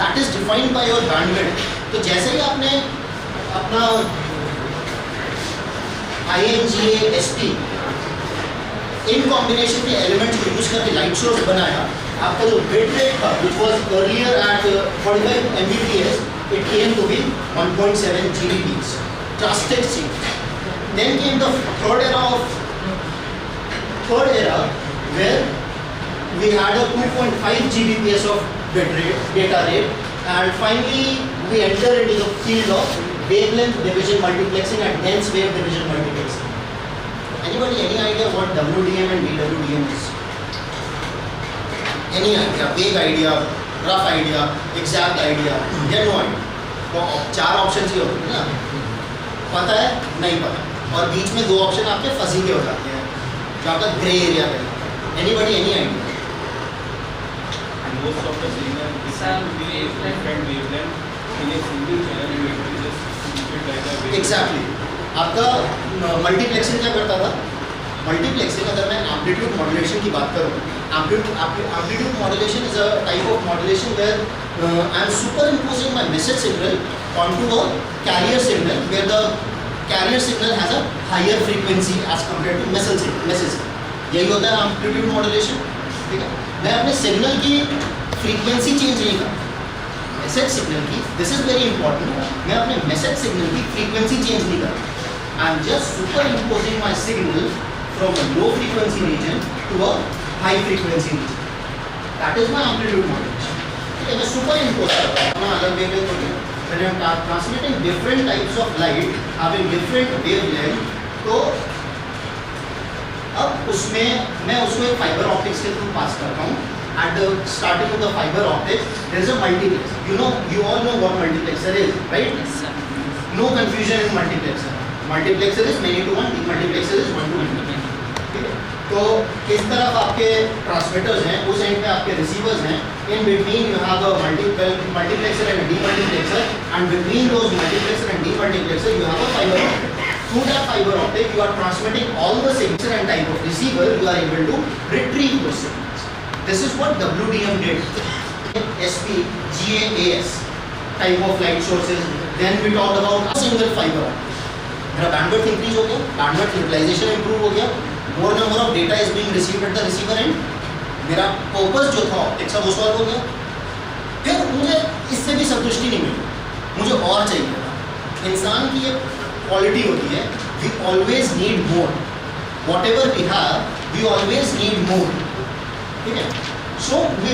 That is defined by your bandwidth. तो जैसे ही आपने अपना INGA SP in combination के elements को use करके light source बनाया, आपका जो बिट रेट था which was earlier at 45 Mbps, it came to be 1.7 Gbps. Drastic change. Then came the third era where we had a 2.5 Gbps of bit rate, data rate, and finally we enter into the field of wavelength division multiplexing and dense wave division multiplexing. Anybody any idea what WDM and DWDM is? Any idea? Vague idea, rough idea, exact idea? Get no idea. तो चार option ही होते हैं ना, पता है नहीं पता, और बीच में दो ऑप्शन आपके फंसी के हो जाते हैं जो आपका ग्रे एरिया है। Anybody any idea? Most of the signal is different wavelength in a single channel. You have to just switch it like a wavelength. Exactly. आपका मल्टीप्लेक्सिंग क्या करता था? मल्टीप्लेक्सिंग, अगर मैं एम्पलीट्यूड मॉड्यूलेशन की बात करूँ, amplitude modulation is a type of modulation where I am superimposing my message signal onto a carrier signal where the carrier signal has a higher frequency as compare to message. यही होता है amplitude modulation. ठीक है, मैं अपने signal की frequency change नहीं करता, मैसेज सिग्नल की, दिस इज वेरी इंपॉर्टेंट, मैं अपने मैसेज सिग्नल की फ्रीक्वेंसी चेंज नहीं करता। I am just superimposing my signal from a low frequency region to a high frequency region. That is my amplitude modulation. Okay, मैं superimpose करता हूँ ना अलग wavelength होगी। When I am transmitting different types of light having different wavelength, तो अब उसमें मैं उसको एक फाइबर ऑप्टिक्स के थ्रू पास करता हूँ at the starting of the fiber optic, there is a multiplexer. You all know what multiplexer is, right? No confusion in multiplexer. Multiplexer is many to one, multiplexer is one to many. ठीक है? तो इस तरफ आपके transmitters हैं, उस and पे आपके रिसीवर्स हैं. In between you have a multiplexer and a demultiplexer, and between those multiplexer and demultiplexer you have a fiber optic. Through that fiber optic you are transmitting all the signals and type of receiver you are able to retrieve those signals. This is what WDM did. SP, GAAS type of light sources. Then we talked about a single fiber optic. मेरा bandwidth increase हो गया, bandwidth utilization improve हो गया, more number of data is being received at the receiver end. मेरा purpose जो था optics का वो solve हो गया. फिर मुझे इससे भी संतुष्टि नहीं मिली, मुझे और चाहिए था. इंसान की एक क्वालिटी होती है, we always need more. Whatever we have, we always need more. ठीक है? So we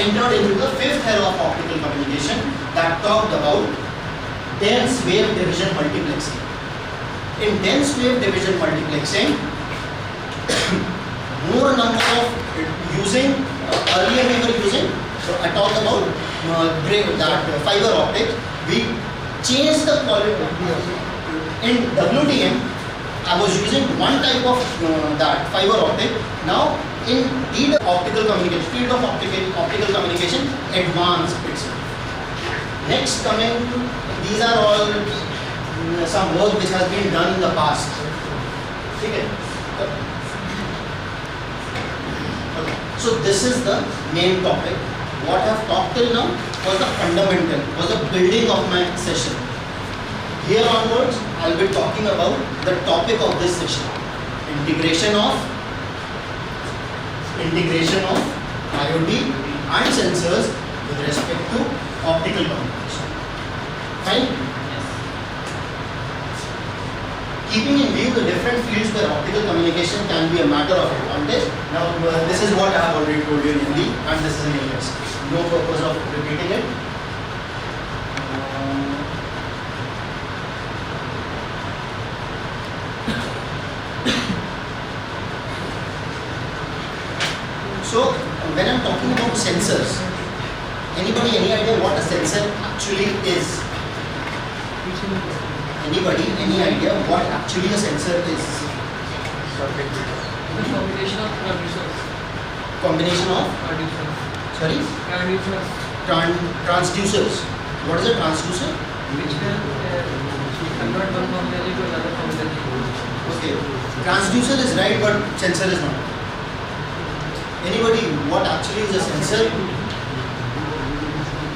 entered into the fifth era of optical communication that talked about dense wave division multiplexing. In dense wave division multiplexing, more number of using earlier we were using. So I talked about that fiber optic. We changed the quality. In WDM, I was using one type of that fiber optic. Now in optical communication, field of optical communication, advanced itself. Next coming, these are all some work which has been done in the past. Okay. So this is the main topic. What I have talked till now was the fundamental, was the building of my session. Here onwards, I will be talking about the topic of this session: integration of IoT and sensors with respect to optical communication. Fine. Keeping in view the different fields where optical communication can be a matter of advantage. Now, this is what I have already told you in Hindi, and this is in English. No purpose of repeating it. So, when I am talking about sensors, anybody any idea what a sensor actually is? Anybody any idea what actually a sensor is? The combination of producers. Combination of? Producers. Sorry? Producers. Transducers. What is a transducer? Which can convert one combination to another combination. Okay. Transducer is right, but sensor is not. Anybody, what actually is a sensor?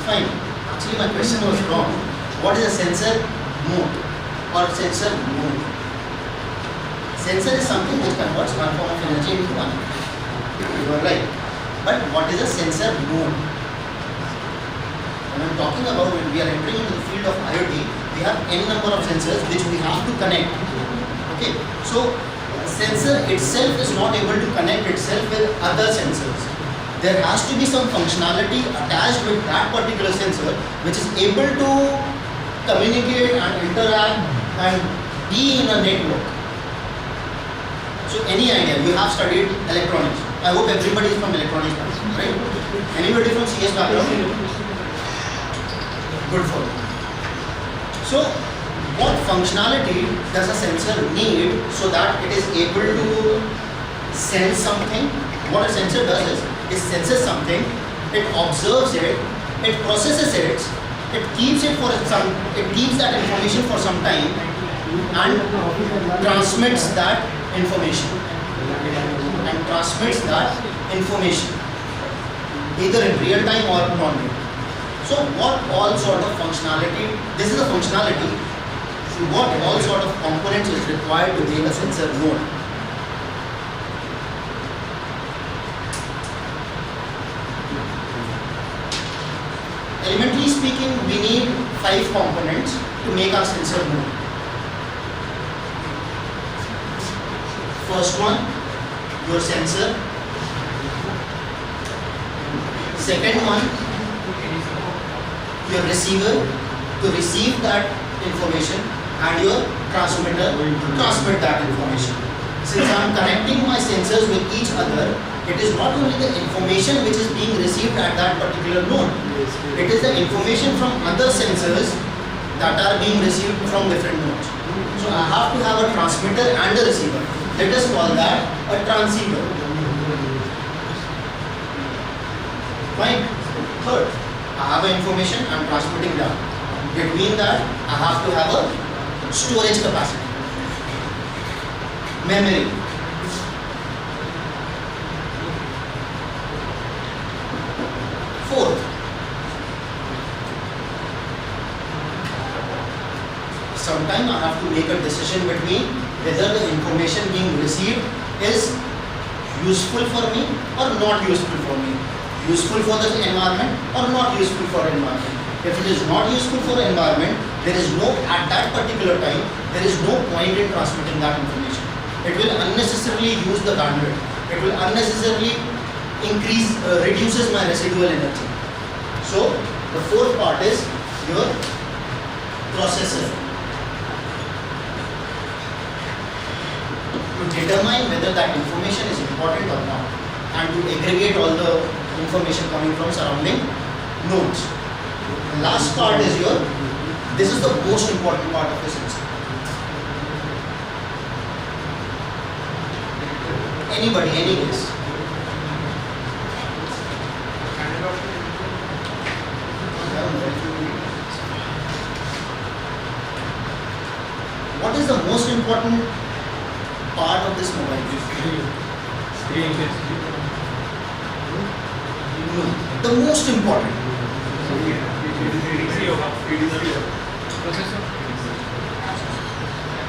Fine. Actually, my question was wrong. What is a sensor mode or sensor mode? Sensor is something which converts one form of energy into one. You are right. But what is a sensor mode? When I am talking about when we are entering into the field of IoT, we have n number of sensors which we have to connect. Okay. So sensor itself is not able to connect itself with other sensors. There has to be some functionality attached with that particular sensor which is able to communicate and interact and be in a network. So any idea? You have studied electronics. I hope everybody is from electronics background, right? Anybody from CS background? Good for you. So what functionality does a sensor need so that it is able to sense something? What a sensor does is, it senses something, it observes it, it processes it, it keeps that information for some time and transmits that information. Either in real time or non-real. So what all sort of functionality, this is a functionality, what all sort of components is required to make a sensor node? Elementary speaking, we need 5 components to make our sensor node. First one, your sensor. Second one, your receiver to receive that information, and your transmitter to transmit that information. Since I am connecting my sensors with each other, It is not only the information which is being received at that particular node. It is the information from other sensors that are being received from different nodes. So I have to have a transmitter and a receiver. Let us call that a transceiver. Fine. Third, I have an information, I am transmitting that. Between that, I have to have a storage capacity. Memory. Fourth, sometimes I have to make a decision between whether the information being received is useful for me or not useful for me. Useful for the environment or not useful for environment. If it is not useful for environment, there is no, at that particular time, there is no point in transmitting that information. It will unnecessarily use the bandwidth. It will unnecessarily reduces my residual energy. So, the fourth part is your processor. To determine whether that information is important or not, and to aggregate all the information coming from surrounding nodes. The last part is this is the most important part of the sensor. Anybody, any guess? What is the most important part of this mobile? No, the most important.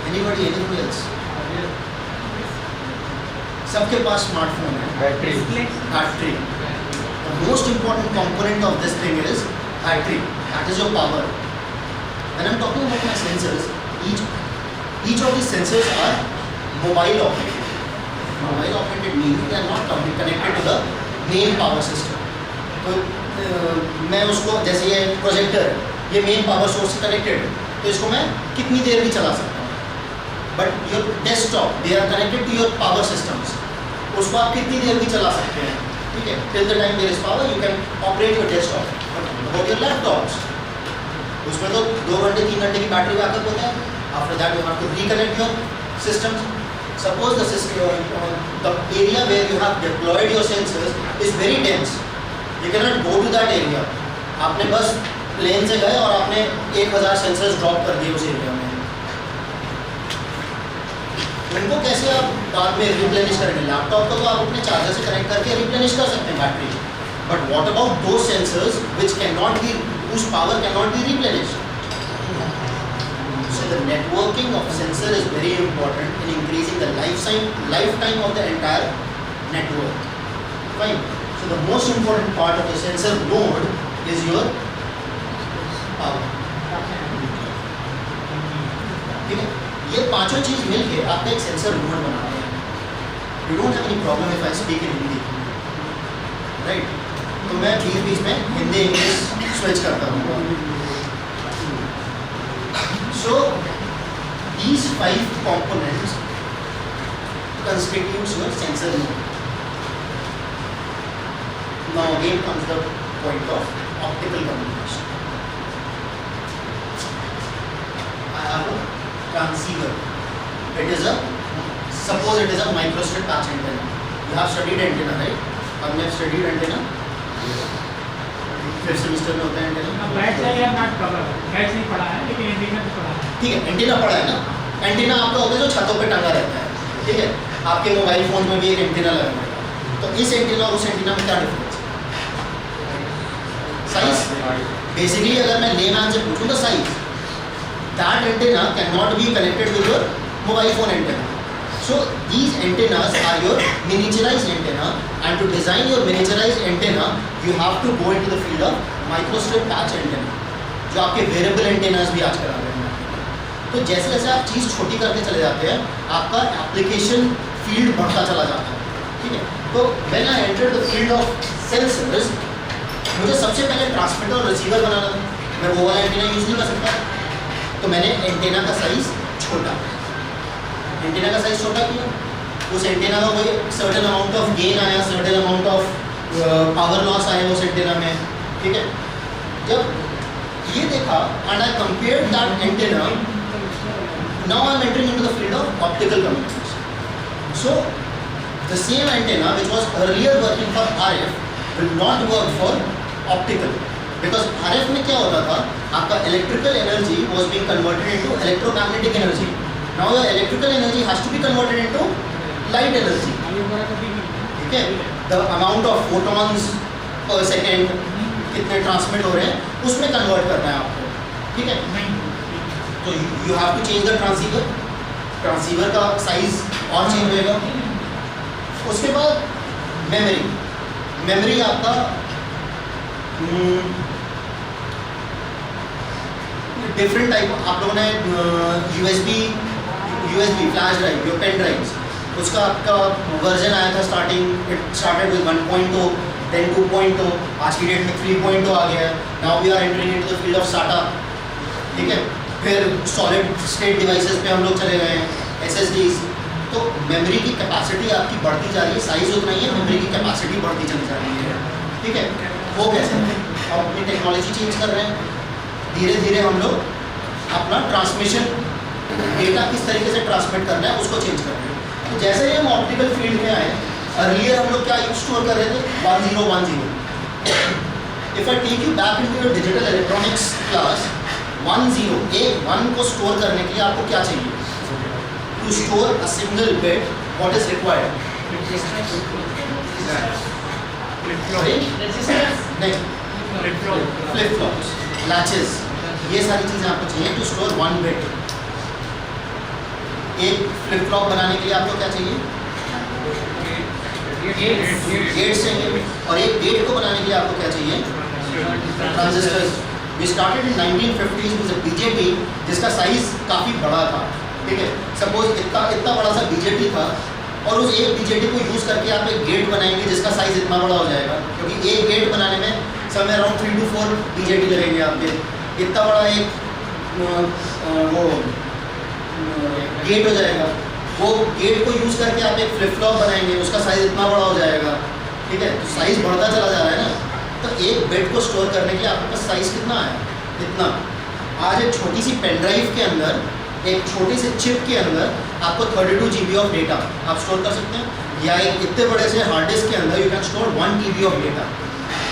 Anybody, anyone else? सबके पास smartphone है. Battery. The most important component of this thing is battery. That is your power. When I'm talking about my sensors, each of these sensors are mobile operated. Mobile operated means they are not connected to the main power system. तो मैं उसको, जैसे ये projector है, ये main power source से connected है, तो इसको मैं कितनी देर भी चला सकता हूँ. But your desktop, they are connected to your power systems, उसको आप कितनी देर भी चला सकते हैं. ठीक है, till the time there is power you can operate your desktop. About your laptops, उसमें तो 2 घंटे 3 घंटे की बैटरी बैकअप होता है. After that you have to reconnect your systems. Suppose the system, the area where you have deployed your sensors is very dense. You cannot go to that area. आपने बस plane से गए और आपने 1000 sensors drop कर दिए उस area में. उनको कैसे आप बाद में रिप्लेनिश करेंगे? लैपटॉप को तो आप अपने चार्जर से कनेक्ट करके रिप्लेनिश कर सकते हैं battery. But what about those sensors which cannot be, whose power cannot be replenished? So the networking of sensor is very important in increasing the lifetime of the entire network. Fine. So the most important part of the sensor node is your power. ठीक है, ये पांचों चीज मिलके आपका एक sensor node बनाते हैं. You don't have any problem if I speak in Hindi, right? तो मैं बीच में हिंदी इंग्लिश स्विच करता हूँ. So these 5 components constitutes your sensor node. Now again comes the point of optical communication. I have a transceiver. Suppose it is a microstrip patch antenna. You have studied antenna, right? Have you studied antenna? 5th semester में होता है antenna. ठीक है, antenna पढ़ा है ना. Antenna आपका होता है जो छतों पे टंगा रहता है. ठीक है, आपके मोबाइल फोन में भी एक एंटीना लगा हुआ है. तो इस एंटीना और उस एंटीना में क्या डिफरेंस? साइज. बेसिकली अगर मैं लेमैन से पूछूं तो size. That antenna can not be connected with your mobile phone antenna. So these antennas are your miniaturized antenna, and to design your miniaturized antenna, you have to go into the field of microstrip patch antenna, जो आपके variable antennas भी आजकल आ रहे हैं. तो जैसे जैसे आप चीज़ छोटी करके चले जाते हैं, आपका एप्लीकेशन फील्ड बढ़ता चला जाता है. ठीक है, तो when I entered the field of sensors, मुझे सबसे पहले ट्रांसमीटर और रिसीवर बनाना था. मैं वो वाला एंटेना यूज़ नहीं कर सकता, तो मैंने एंटेना का साइज छोटा. एंटीना का साइज छोटा किया, उस एंटेना का कोई सर्टेन अमाउंट ऑफ गेन आया, certain amount of power loss आया उस एंटेना में, ठीक है। जब ये देखा and I compare that antenna, now I am entering into the field of optical communication. So the same antenna which was earlier working for RF will not work for optical, because RF में क्या होता था, आपका electrical energy was being converted into electromagnetic energy. Now the electrical energy has to be converted into light energy, ठीक है। The amount of photons per second कितने transmit हो रहे हैं उसमें कन्वर्ट करना है आपको, ठीक है। तो you have to change the transceiver, transceiver का साइज और चेंज होएगा। उसके बाद मेमोरी, मेमोरी आपका डिफरेंट टाइप, आप लोगों ने यूएसबी फ्लैश ड्राइव, जो पेन ड्राइव्स, उसका आपका वर्जन आया था starting, it started with 1.0 then 2.0, आज की डेट में 3.0 आ गया है। Now we are entering into the field of SATA, ठीक है। फिर सॉलिड स्टेट डिवाइसेस पे हम लोग चले गए हैं, SSDs। तो मेमोरी की कैपेसिटी आपकी बढ़ती जा रही है, साइज उतना ही है, मेमोरी की कैपेसिटी बढ़ती चली जा रही है, ठीक है। वो कैसे, अब अपनी टेक्नोलॉजी चेंज कर रहे हैं, धीरे धीरे हम लोग अपना ट्रांसमिशन डेटा किस तरीके से ट्रांसमिट करना है उसको चेंज कर रहे हैं। तो जैसे ही हम ऑप्टिकल फील्ड में आए, अर्लियर हम लोग क्या स्टोर कर रहे थे, 1010। If I take you back into your digital electronics class, 1 को स्टोर करने के लिए आपको क्या चाहिए, to store a single bit what is required, flip flops, latches, ये सारी चीज़ें आपको चाहिए टू स्टोर 1 बिट। एक फ्लिप फ्लॉप बनाने के लिए आपको क्या चाहिए, गेट्स चाहिए, और एक गेट को बनाने के लिए आपको क्या चाहिए, transistors. We started in 1950s with a BJT जिसका साइज काफ़ी बड़ा था, ठीक है। सपोज इतना बड़ा सा BJT था, और उस एक BJT को यूज़ करके आप एक गेट बनाएंगे जिसका साइज इतना बड़ा हो जाएगा, क्योंकि एक गेट बनाने में समय अराउंड 3 to 4 BJT लगेंगे आपके। इतना बड़ा एक वो गेट हो जाएगा, वो गेट को यूज़ करके आप एक फ्लिप फ्लॉप बनाएंगे, उसका साइज इतना बड़ा हो जाएगा, ठीक है। तो साइज बढ़ता चला जा रहा है ना, तो एक बिट को स्टोर करने के लिए आपके पास साइज कितना है, इतना। आज एक छोटी सी पेन ड्राइव के अंदर, एक छोटी सी चिप के अंदर आपको 32 GB ऑफ डेटा आप स्टोर कर सकते हैं, या एक इतने बड़े से हार्ड डिस्क के अंदर you can store 1 TB of data.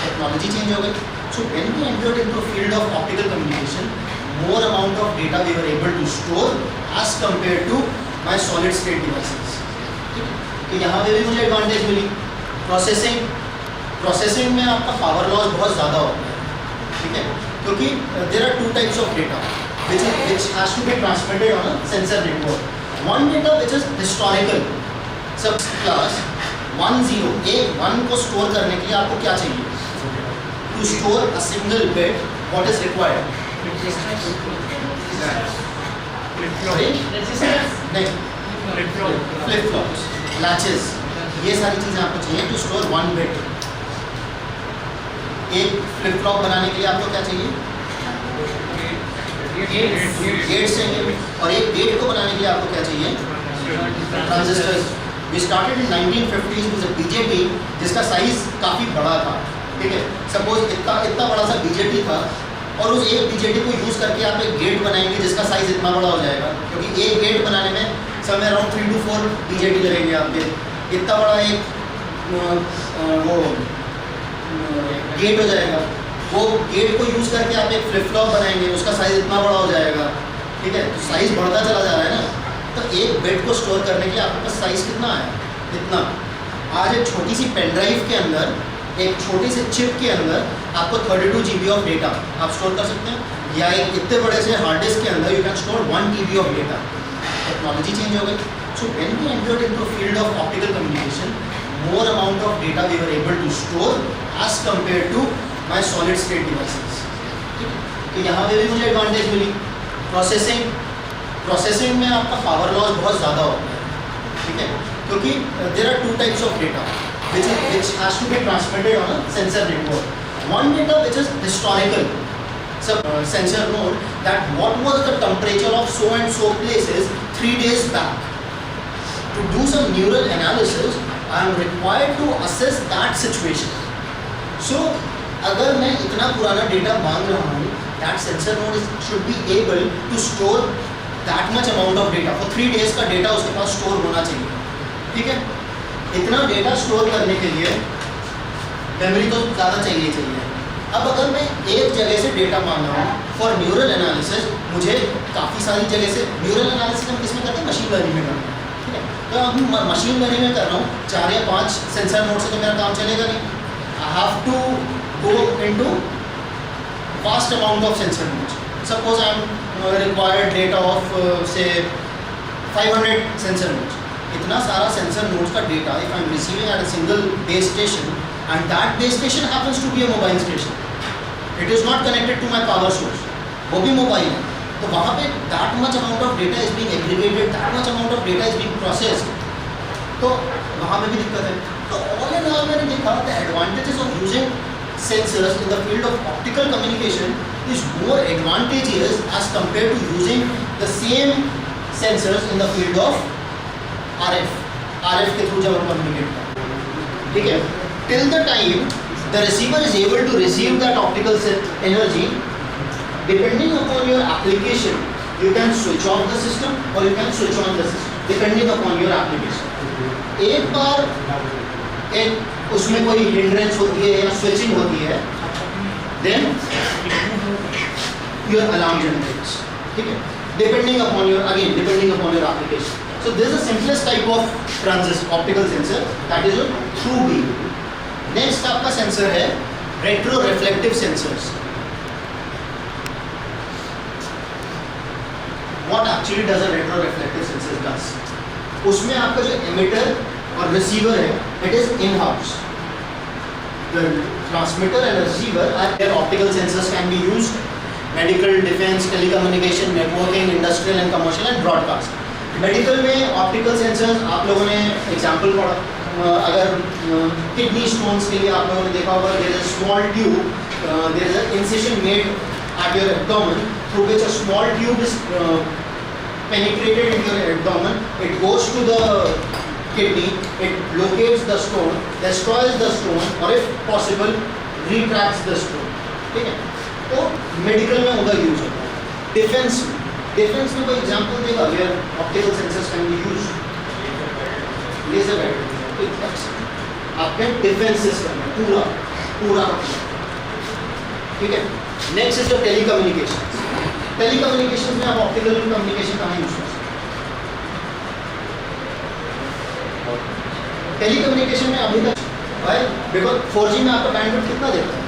Technology change हो गई। So when we entered into field of optical communication, more amount of data we were able to store as compared to my solid state devices. तो यहाँ पे भी मुझे advantage मिली। Processing में आपका power loss बहुत ज़्यादा होता है, ठीक है, क्योंकि there are 2 types of data which has to be transmitted on a sensor network. One data which is historical, सब क्लास 1 को स्टोर करने के लिए आपको क्या चाहिए, to store a single bit what is required, flip flops, latches, ये सारी चीज़ें आपको चाहिए टू स्टोर 1 बिट। एक फ्लिप फ्लॉप बनाने के लिए आपको क्या चाहिए, गेट्स चाहिए, और एक गेट को बनाने के लिए आपको क्या चाहिए, transistors. We started in 1950s with a BJT जिसका साइज काफ़ी बड़ा था, ठीक है। सपोज इतना बड़ा सा BJT था, और उस एक BJT को यूज़ करके आप एक गेट बनाएंगे जिसका साइज इतना बड़ा हो जाएगा, क्योंकि एक गेट बनाने में समय अराउंड 3 to 4 BJT लगेंगे आपके। इतना बड़ा एक वो गेट हो जाएगा, वो गेट को यूज़ करके आप एक फ्लिप फ्लॉप बनाएंगे, उसका साइज इतना बड़ा हो जाएगा, ठीक है। तो साइज बढ़ता चला जा रहा है ना, तो एक बिट को स्टोर करने के लिए आपके पास साइज कितना है, इतना। आज एक छोटी सी पेन ड्राइव के अंदर, एक छोटी सी चिप के अंदर आपको 32 GB ऑफ डेटा आप स्टोर कर सकते हैं, या एक इतने बड़े से हार्ड डिस्क के अंदर you can store 1 TB of data. Technology change हो गई। So when we entered into field of optical communication, more amount of data we were able to store as compare to my solid state devices. तो यहाँ पे भी मुझे advantage मिली। Processing में आपका power loss बहुत ज़्यादा होता है, ठीक है, क्योंकि there are 2 types of data which has to be transmitted on a sensor network. One data which is historical, so sensor node that what was the temperature of so and so places 3 days back. to do some neural analysis, I am required to assess that situation. So अगर मैं इतना पुराना data मांग रहा हूँ, that sensor node should be able to store that much amount of data. For 3 days का data उसके पास store होना चाहिए, ठीक है? इतना डेटा स्टोर करने के लिए मेमोरी तो ज़्यादा चाहिए। अब अगर मैं एक जगह से डेटा मांग रहा हूँ फॉर न्यूरल एनालिसिस, मुझे काफ़ी सारी जगह से न्यूरल एनालिसिस हम किसमें करते हैं? मशीन लर्निंग में करते हैं, ठीक है? तो अब मशीन लर्निंग में कर रहा हूँ, 4 या 5 सेंसर नोड से तो मेरा काम चलेगा नहीं। I have to go into vast amount of sensor nodes. Suppose I am required data of say 500 sensor nodes. इतना सारा sensor nodes का data if I am receiving at a single base station and that base station happens to be a mobile station, it is not connected to my power source, वो भी mobile है, तो वहाँ पे that much amount of data is being aggregated, that much amount of data is being processed, तो वहाँ पे भी दिक्कत है। तो all in all मैंने देखा the advantages of using sensors in the field of optical communication is more advantageous as compared to using the same sensors in the field of RF के through जब हम communicate करते हैं, ठीक है? Till the time the receiver is able to receive that optical energy, depending upon your application, you can switch off the system or you can switch on the system, depending upon your application. एक बार एक उसमें कोई hindrance होती है या switching होती है, then your alarm generates, ठीक है? Depending upon your application. So this is the simplest type of transistor optical sensor, that is a true beam. Next आपका सेंसर है retro reflective sensors. What actually does a retro reflective sensor does? उसमें आपका जो emitter और receiver है, it is in-house. The transmitter and receiver are their optical sensors can be used medical, defense, telecommunication, networking, industrial and commercial and broadcast. Medical में optical sensors आप लोगों ने example पढ़ा, अगर किडनी स्टोन्स के लिए आप लोगों ने देखा होगा, there is a small tube, there is a incision made at your abdomen through which a small tube is penetrated in your abdomen, it goes to the kidney, it locates the stone, destroys the stone or if possible retracts the stone, ठीक है? तो medical में उधर use होता है। Defence में कोई example देगा where optical sensors can be used? Laser guided, आपके डिफेंस सिस्टम में पूरा, ठीक है? नेक्स्ट इज योर टेलीकम्युनिकेशन में आप ऑप्टिकल कम्युनिकेशन कहाँ यूज कर सकते हैं? टेलीकम्युनिकेशन में अभी तक भाई बिकॉज 4G में आपका बैंडविड्थ कितना देता है?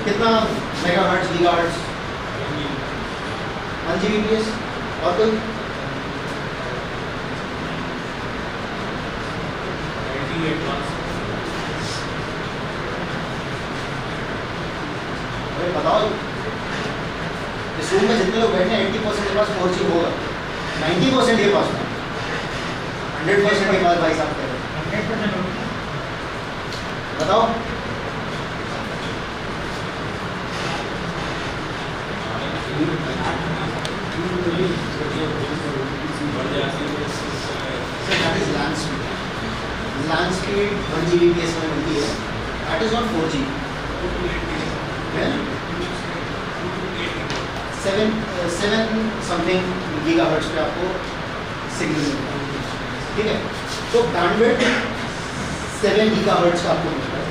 कितना मेगाहर्ट्ज, गीगाहर्ट्ज? 1 Gbps और कोई? अरे बताओ, इस रूम में जितने लोग बैठे हैं 80% के पास 4G होगा, 90% के पास, 100% के पास भाई साहब कह रहे हैं, बताओ? LAN speed 1 Gbps में मिलती है, that is not 4G. 7 something gigahertz पे आपको सिग्नल मिलता है, ठीक है? तो बैंडविड्थ 7 गीगाहर्ट्ज का आपको मिलता है,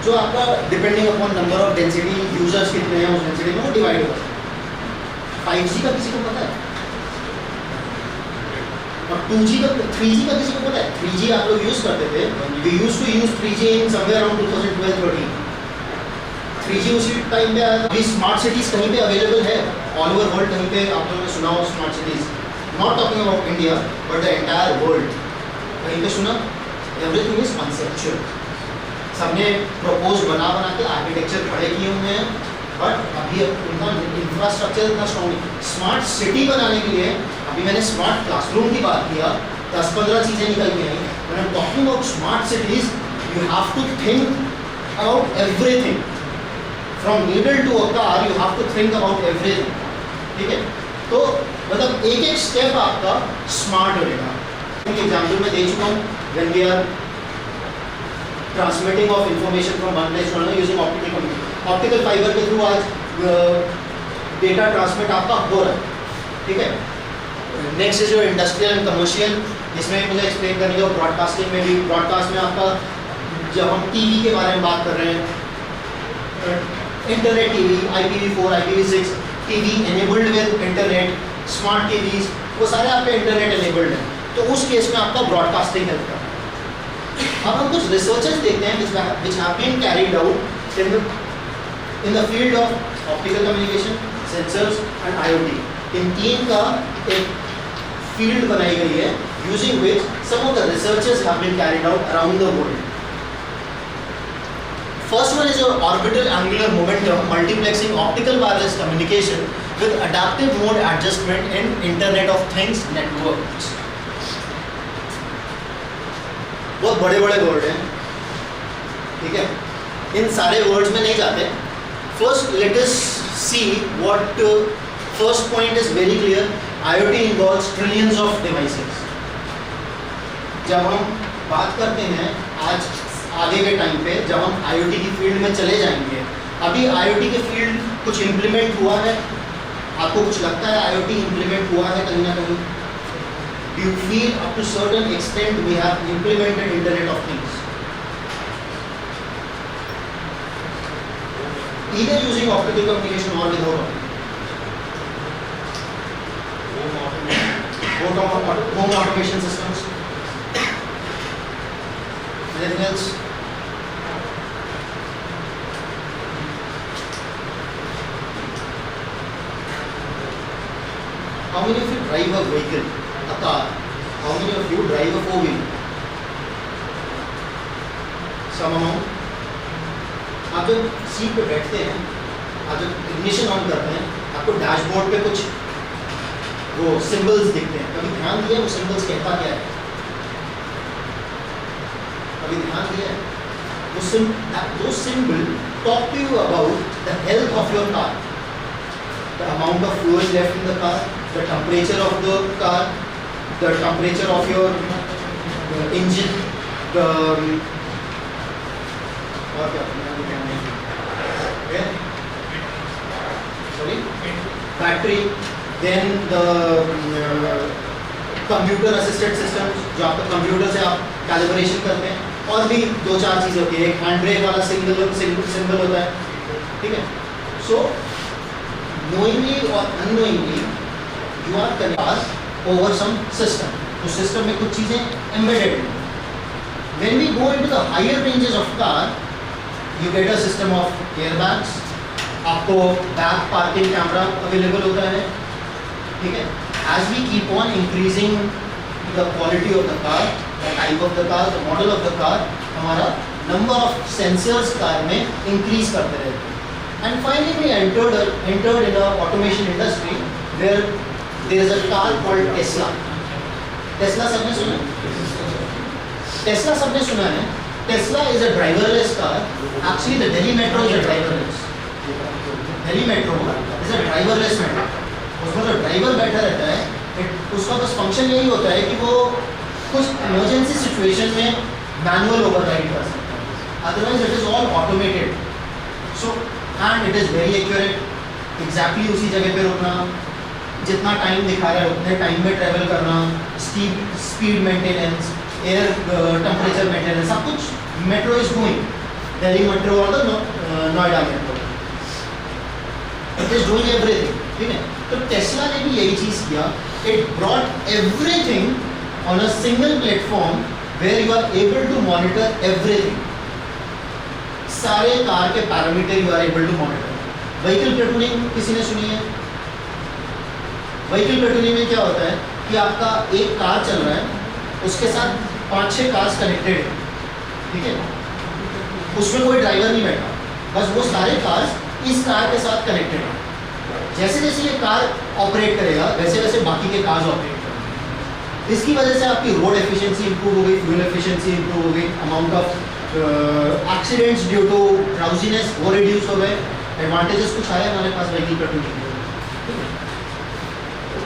जो आपका depending upon number of density, users कितने हैं उस डेंसिटी में वो डिवाइड होगा। 5G का किसी को पता है? और 2G का, 3G का किसी को पता है? 3G आप लोग यूज़ करते थे, we used to use 3G in somewhere around 2012-13. 3G उसी टाइम पे आया। अभी स्मार्ट सिटीज़ कहीं पे अवेलेबल है ऑल ओवर वर्ल्ड, कहीं पे आप लोगों ने सुना हो smart cities, not talking about India but the entire world, कहीं पे सुना? एवरीथिंग इज कॉन्सेप्चुअल, सबने प्रपोज बना के आर्किटेक्चर खड़े किए हुए हैं, बट अभी उनका इंफ्रास्ट्रक्चर इतना स्ट्रॉन्ग नहीं। स्मार्ट सिटी बनाने के लिए अभी मैंने स्मार्ट क्लासरूम की बात किया, 10-15 चीज़ें निकल के आई। When I am talking about smart cities, you have to think about everything, from needle to a car, you have to think about everything, ठीक है? तो मतलब एक स्टेप आपका स्मार्ट होगा। एग्जाम्पल मैं दे चुका हूँ, when we are transmitting of information from one place to another using optical fiber के थ्रू आज डेटा ट्रांसमिट आपका हो रहा है, ठीक है। Next is your industrial and commercial, इसमें मुझे एक्सप्लेन करने का ब्रॉडकास्टिंग में भी, ब्रॉडकास्ट में आपका जब हम टीवी के बारे में बात कर रहे हैं, internet TV, IPv4, IPv6, TV enabled with internet, smart TVs, वो सारे आपके इंटरनेट एनेबल्ड हैं, तो उस केस में आपका ब्रॉडकास्टिंग हेल्प करता है। अब हम कुछ रिसर्चेस देखते हैं which have been carried out in the field of optical communication, sensors and IoT. इन तीन का एक फील्ड बनाई गई है using which some of the researches have been carried out around the world. First one is your orbital angular momentum multiplexing optical wireless communication with adaptive mode adjustment in Internet of Things networks. बहुत बड़े बड़े word हैं, ठीक है, इन सारे words में नहीं जाते। First let us see what first point is very clear, IoT involves trillions of devices. जब हम बात करते हैं आज आगे के टाइम पे, जब हम IoT की फील्ड में चले जाएंगे, अभी IoT के फील्ड कुछ इम्प्लीमेंट हुआ है, आपको कुछ लगता है IoT इम्प्लीमेंट हुआ है कहीं ना कहीं? Do you feel up to certain extent we have implemented Internet of Things? Either using optical communication or without home automation systems. Anything else? How many of you drive a vehicle? A car. How many of you drive a four-wheel? Some amount. आप जब seat पे बैठते हैं, आप जब ignition on करते हैं, आपको डैशबोर्ड पे कुछ वो सिंबल्स दिखते हैं, कभी ध्यान दिया वो सिंबल्स कहता क्या है? कभी ध्यान दिया है? Those symbols talk to you about the health of your car, the amount of fuel left in the car, the temperature of the car, the temperature of your engine, the और क्या sorry, battery, then the computer assisted systems, जो आपका computer से आप calibration करते हैं, और भी दो चार चीज़ें होती है, एक हैंड ब्रेक वाला सिंबल होता है, ठीक है। सो knowingly or unknowingly you are connected over some system, तो सिस्टम में कुछ चीज़ें embedded हैं। When we go into the higher ranges of car, you get a system of airbags, आपको बैक पार्किंग कैमरा अवेलेबल होता है, ठीक है। As we keep on increasing the quality of the car, the type of the car, the model of the car, हमारा number of sensors car में increase करते रहते हैं। And finally we entered in a automation industry where there is a car called Tesla. Tesla सबने सुना है? Tesla सबने सुना है? Tesla is a driverless car. Actually, the Delhi Metro is a driverless. Delhi Metro is a driverless metro. उसमें जो driver बैठा रहता है, उसका बस फंक्शन यही होता है कि वो कुछ इमरजेंसी सिचुएशन में मैनुअल ओवरराइड कर सकता है। Otherwise it is all automated. So and it is very accurate, exactly उसी जगह पे रुकना, जितना टाइम दिखा रहा है उतने टाइम में ट्रैवल करना, speed maintenance, air temperature maintenance, सब कुछ metro is doing. Delhi metro और the Noida metro it is doing everything, ठीक है। तो टेस्ला ने भी यही चीज़ किया, it brought everything on a single platform where you are able to monitor everything. सारे कार के parameter you are able to monitor. Vehicle platooning किसी ने सुनी है? व्हीकल प्लेटूनिंग में क्या होता है कि आपका एक कार चल रहा है, उसके साथ 5-6 कार्स कनेक्टेड है, ठीक है, उसमें कोई ड्राइवर नहीं बैठा, बस वो सारे कार्स इस कार के साथ कनेक्टेड है। जैसे जैसे ये कार ऑपरेट करेगा वैसे वैसे बाकी के कार्स ऑपरेट करेंगे। इसकी वजह से आपकी रोड एफिशिएंसी इंप्रूव हो गई, फ्यूल एफिशिएंसी इंप्रूव हो गई, amount of accidents due to drowsiness वो रिड्यूस हो गए। एडवांटेजेस कुछ आए हमारे पास व्हीकल प्लेटूनिंग के।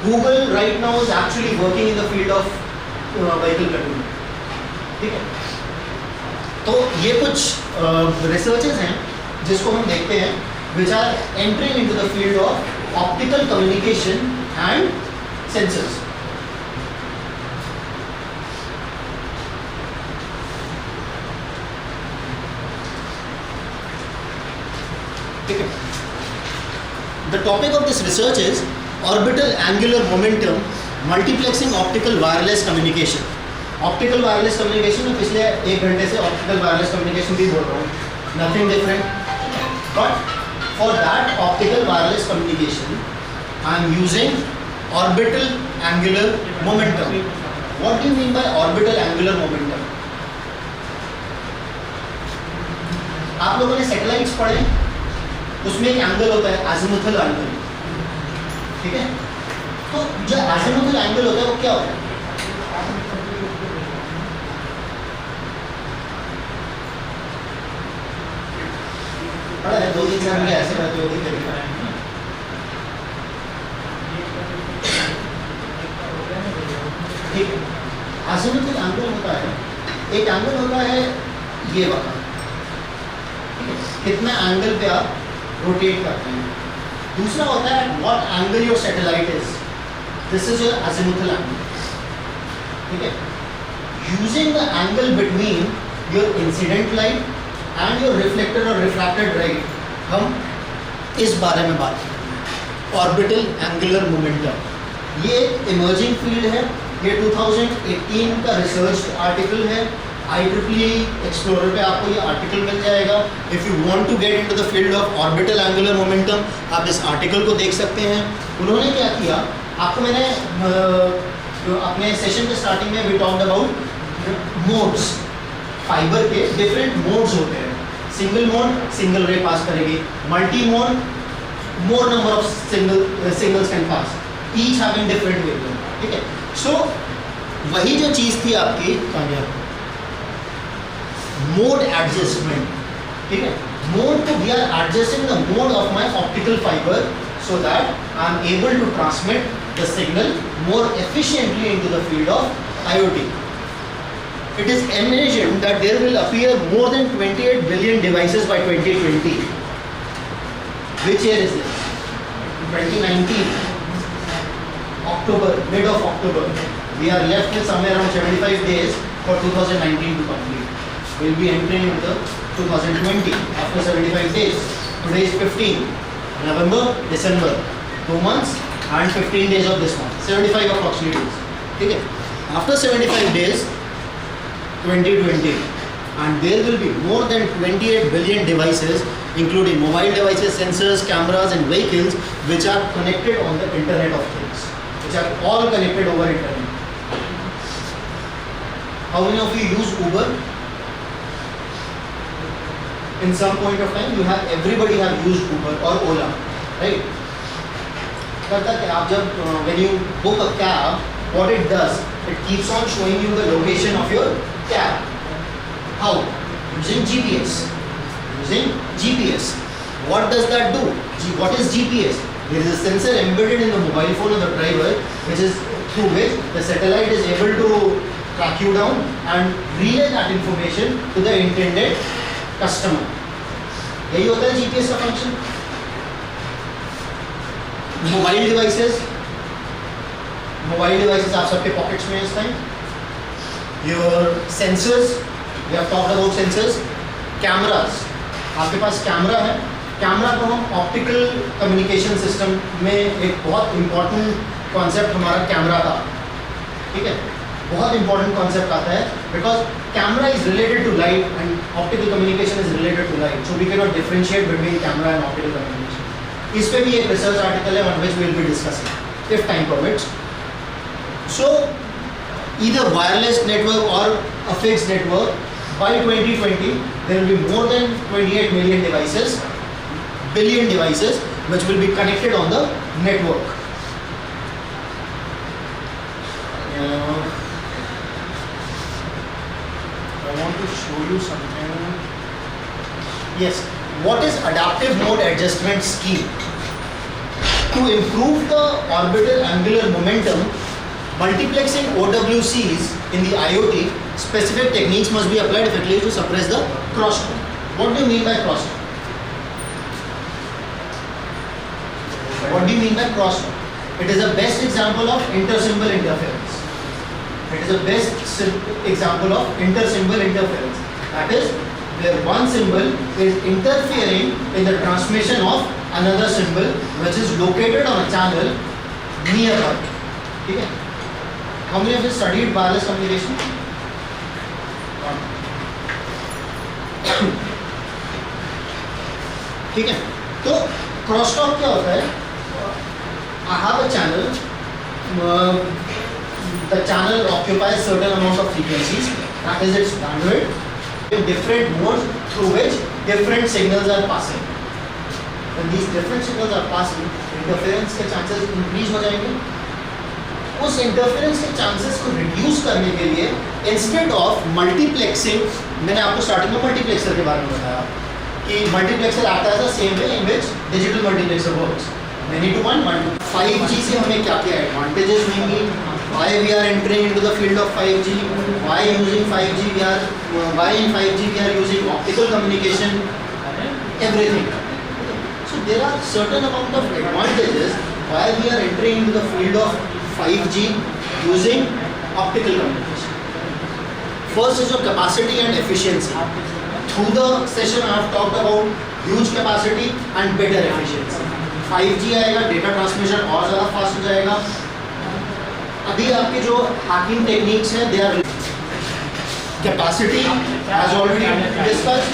Google right now is actually working in the field of vehicle platoon, ठीक है। तो ये कुछ रिसर्चेस हैं जिसको हम देखते हैं, which are entering into the field of optical communication and sensors. ठीक है। The topic of this research is orbital angular momentum multiplexing optical wireless communication. Optical wireless communication में पिछले 1 घंटे से optical wireless communication भी बोल रहा हूँ, nothing different. But for that optical wireless communication, I am using orbital angular momentum. What do you mean by orbital angular momentum? आप लोगों ने satellites पढ़े, उसमें एक एंगल होता है azimuthal एंगल, ठीक है। तो जो azimuthal एंगल होता है वो क्या होता है? पढ़ा है 2-3 साल में ऐसे रहते हो करेगा, ठीक है। azimuthal एंगल होता है, एक एंगल होता है ये वाला, कितना एंगल पे आप रोटेट करते हैं। दूसरा होता है what angle your satellite is, this is your azimuthal angle, ठीक है। Using the angle between your incident light and your reflected और रिफ्रैक्टेड लाइट, हम इस बारे में बात करेंगे, ऑर्बिटल एंगुलर मोमेंटम। ये एक इमर्जिंग फील्ड है, ये 2018 का रिसर्च आर्टिकल है, IEEE एक्सप्लोरर पे आपको ये आर्टिकल मिल जाएगा। If you want to get into the field of orbital angular momentum, आप इस आर्टिकल को देख सकते हैं। उन्होंने क्या किया, आपको मैंने अपने सेशन के स्टार्टिंग में we talked about modes, fibre के डिफरेंट मोड्स होते हैं। Single mode single ray pass करेगी, multi mode more number of singles can pass, each having different wavelength, ठीक है। सो वही जो चीज़ थी आपकी मोड एडजस्टमेंट, ठीक है। मोड को we are adjusting the mode of my optical fibre so that I am able to transmit the signal more efficiently into the field of IoT. It is imagined that there will appear more than 28 billion devices by 2020. Which year is this? 2019. October, mid of October. We are left with somewhere around 75 days for 2019 to complete. We will be entering into 2020 after 75 days. Today is 15. November, December, 2 months and 15 days of this month, 75 approximately days, ठीक है। After 75 days, 2020, and there will be more than 28 billion devices, including mobile devices, sensors, cameras, and vehicles, which are connected on the Internet of Things, which are all connected over Internet. How many of you use Uber? In some point of time, you have everybody have used Uber or Ola, right? करता क्या, आप जब when you book a cab, what it does, it keeps on showing you the location of your cab. How? Using GPS. Using GPS. What does that do? What is GPS? There is a sensor embedded in the mobile phone of the driver, which is through which the satellite is able to track you down and relay that information to the intended customer. यही होता है GPS का function. Mobile devices आप सबके pockets में इस time. Your sensors, we have talked about sensors. Cameras, आपके पास कैमरा है, कैमरा को हम ऑप्टिकल कम्युनिकेशन सिस्टम में एक बहुत इंपॉर्टेंट कॉन्सेप्ट हमारा कैमरा का, ठीक है, बहुत इंपॉर्टेंट कॉन्सेप्ट आता है, because camera is related to light and optical communication is related to light, so we can not differentiate between camera and optical communication. इस पे भी एक रिसर्च आर्टिकल है on which we will be discussing if time permits. So either wireless network और a fixed network, by 2020 there will be more than 28 million devices, billion devices which will be connected on the network. I want to show you something. Yes, what is adaptive mode adjustment scheme? To improve the orbital angular momentum, Multiplexing OWCs in the IoT, specific techniques must be applied effectively to suppress the crosstalk. What do you mean by crosstalk? What do you mean by crosstalk? It is the best example of inter-symbol interference. It is the best example of inter-symbol interference. That is, where one symbol is interfering in the transmission of another symbol which is located on a channel nearby. Okay? How many of you studied wireless communication? ठीक है, तो crosstalk क्या होता है? I have a channel. The channel occupies certain amount of frequencies. That is its bandwidth. In different modes through which different signals are passing. When these different signals are passing, interference के chances increase हो जाएंगे. उस interference के chances को reduce करने के लिए instead of multiplexing, मैंने आपको starting में multiplexer के बारे में बताया कि multiplexer आता है the same way in which digital multiplexer works. Many to one, 5G से हमें क्या क्या advantages मिलेंगी? Why we are entering into the field of 5G? Why using 5G? Why in 5G we are using optical communication? Everything. So there are certain amount of advantages why we are entering into the field of 5G using optical communication. First is your capacity and efficiency. Through the session I have talked about huge capacity and better efficiency. 5G आएगा, data transmission और ज़्यादा fast हो जाएगा. अभी आपके जो hacking techniques हैं, they are capacity as already discussed,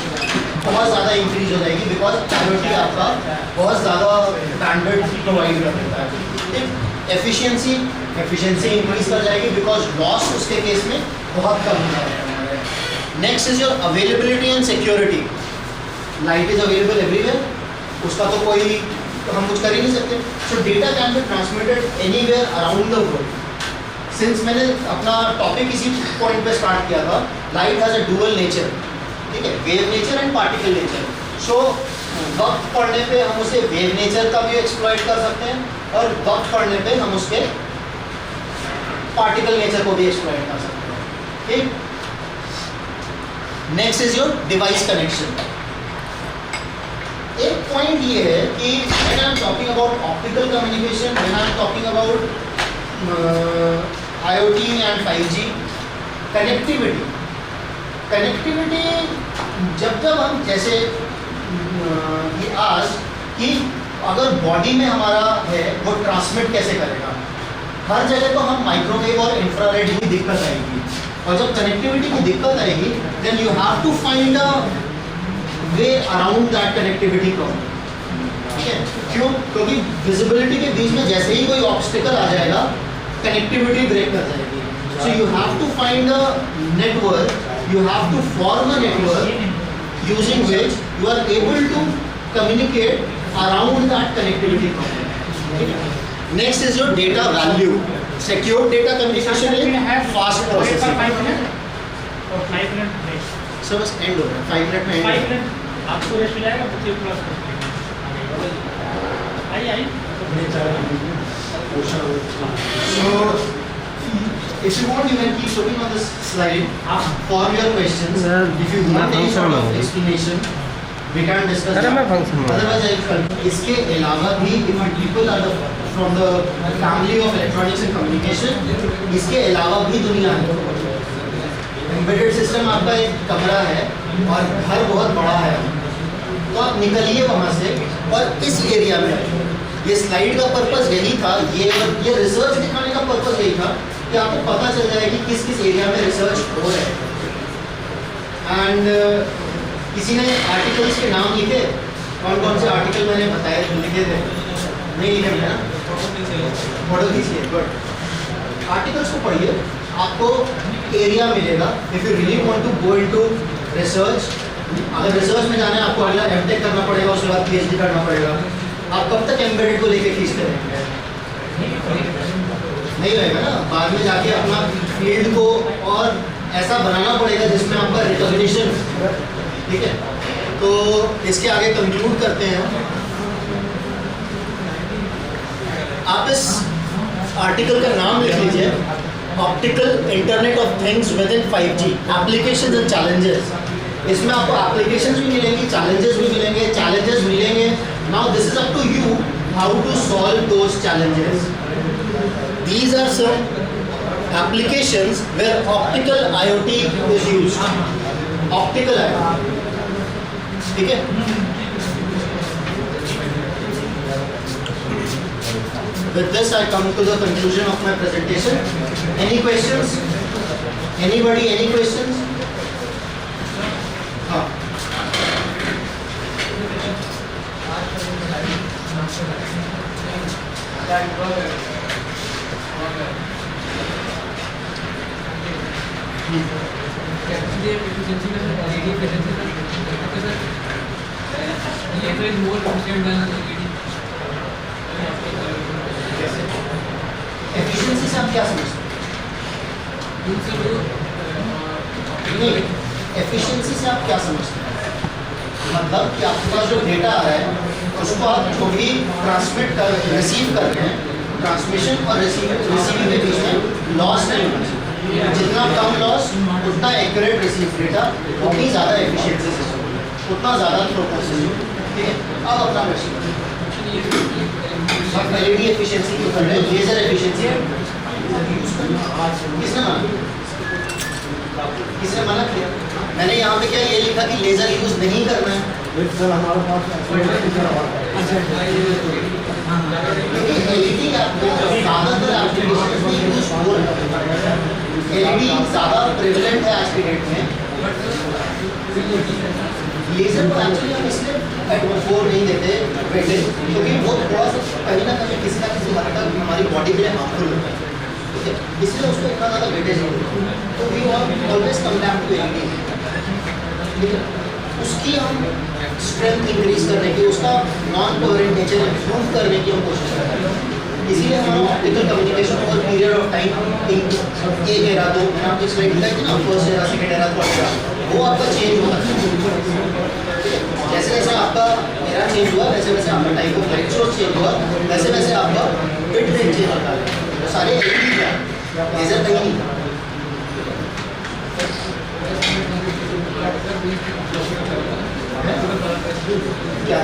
बहुत ज़्यादा इंक्रीज हो जाएगी बिकॉज IoT आपका बहुत ज़्यादा बैंडविड्थ प्रोवाइड कर देता है. एफिशिएंसी इंक्रीज कर जाएगी बिकॉज लॉस उसके केस में बहुत कम हो जाएगा. Next is your availability and security. Light is available everywhere, उसका तो कोई हम कुछ कर ही नहीं सकते. So data can be transmitted anywhere around the world. Since मैंने अपना टॉपिक इसी पॉइंट पे स्टार्ट किया था, light has a dual nature. ठीक है, wave nature and particle nature. So वक्त पड़ने पे हम उसे वेव नेचर का भी एक्सप्लॉइट कर सकते हैं और वक्त पड़ने पे हम उसके पार्टिकल नेचर को भी एक्सप्लॉइट कर सकते हैं. ठीक. Next is your device connection. एक पॉइंट ये है कि when I am talking about optical communication, when I am talking about IoT and 5G, connectivity जब हम जैसे ये आज कि अगर बॉडी में हमारा है वो ट्रांसमिट कैसे करेगा. हर जगह तो हम माइक्रोवेव और इंफ्रारेड की दिक्कत आएगी, और जब कनेक्टिविटी की दिक्कत आएगी then you have to find a way around that connectivity problem. ठीक है, क्यों? क्योंकि विजिबिलिटी के बीच में जैसे ही कोई ऑब्स्टिकल आ जाएगा कनेक्टिविटी ब्रेक कर जाएगी. So you have to find a network, you have to form a network using which you are able to communicate around that connectivity problem. Next is your data value. Secure data communication is fast processing. Sir बस end हो रहा है, 5 minute में end. 5 minute आपको rest मिल जाएगा. 50 plus आई. So if you want you can keep looking on this slide for your questions. If you want any sort of explanation we can discuss. Otherwise I will. इसके अलावा भी if people are from the family of electronics and communication, इसके अलावा भी दुनिया है. Embedded system आपका एक कमरा है और घर बहुत बड़ा है, तो आप निकलिए वहाँ से और इस एरिया में आइए. ये स्लाइड का पर्पस यही था, ये रिसर्च दिखाने का पर्पस यही था कि आपको पता चल जाए कि किस किस एरिया में रिसर्च हो रहा है. एंड किसी ने आर्टिकल्स के नाम लिखे, कौन कौन से आर्टिकल मैंने बताए लिखे थे? नहीं लिखे ना, फोटो खींचिए. गुड. आर्टिकल्स को पढ़िए, आपको एरिया मिलेगा. If you really want to go into research, अगर रिसर्च में जाना है आपको अगला एमटेक करना पड़ेगा, उसके बाद पीएचडी करना पड़ेगा. आप कब तक एम्बेडेड को लेके खींचते रहेंगे? नहीं रहेगा ना. बाद में जाके अपना फील्ड को और ऐसा बनाना पड़ेगा जिसमें आपका रिकॉग्निशन. ठीक है, तो इसके आगे कंक्लूड करते हैं. आप इस आर्टिकल का नाम लिख लीजिए, optical internet of things with in 5G applications and challenges. इसमें आपको एप्लीकेशंस भी मिलेंगी, चैलेंजेस भी मिलेंगे, चैलेंजेस मिलेंगे। Now this is up to you how to solve those challenges. These are some applications where optical IoT is used. Optical IoT, ठीक है। With this, I come to the conclusion of my presentation. Any questions? Anybody? Any questions? हाँ. Efficiency से आप क्या समझते हैं? Efficiency से आप क्या समझते हैं? मतलब कि आपके पास जो डेटा आ रहा है उसको आप जो भी रिसीव कर रहे हैं, ट्रांसमिशन और रिसीविंग के बीच में लॉस नहीं होना चाहिए। जितना कम लॉस उतना एक्यूरेट रिसीव डेटा, उतनी ज़्यादा एफिशिएंसी से उतना ज़्यादा थ्रूपुट से। ठीक है, अब अपना क्वेश्चन LED एफिशिएंसी क्यों कर रहे हैं? लेजर एफिशिएंसी किसने मना किया? मैंने यहाँ पे क्या ये लिखा कि लेजर यूज नहीं करना है, क्योंकि LED आपको ज़्यादातर एप्लीकेशन में यूज हो रहा है। LED ज़्यादा प्रेवलेंट है आज की डेट में। लेजर को एक्चुअली हम इसलिए एटमॉस्फेयर नहीं देते वेटेज, क्योंकि वो थोड़ा सा कहीं ना कहीं किसी ना किसी हद तक हमारी बॉडी के लिए हार्मफुल होता है। ठीक है, इसलिए उसको इतना ज़्यादा वेटेज नहीं देते। तो we always come back to LED। ठीक है, उसकी हम स्ट्रेंथ इंक्रीज करने की, उसका नॉन कोहेरेंट नेचर इम्प्रूव करने की हम कोशिश करते हैं। इसीलिए हमारा optical communication over period of time एक एरा, दो, मैंने आपको स्लाइड दिखाई थी ना, first era, second era, third era, वो आपका चेंज होता है। जैसे जैसे आपका एरा चेंज हुआ वैसे वैसे आपका type of light source change हुआ, वैसे वैसे आपका बिट रेट चेंज होता है। तो सारे LED क्या लेजर कहीं नहीं। क्या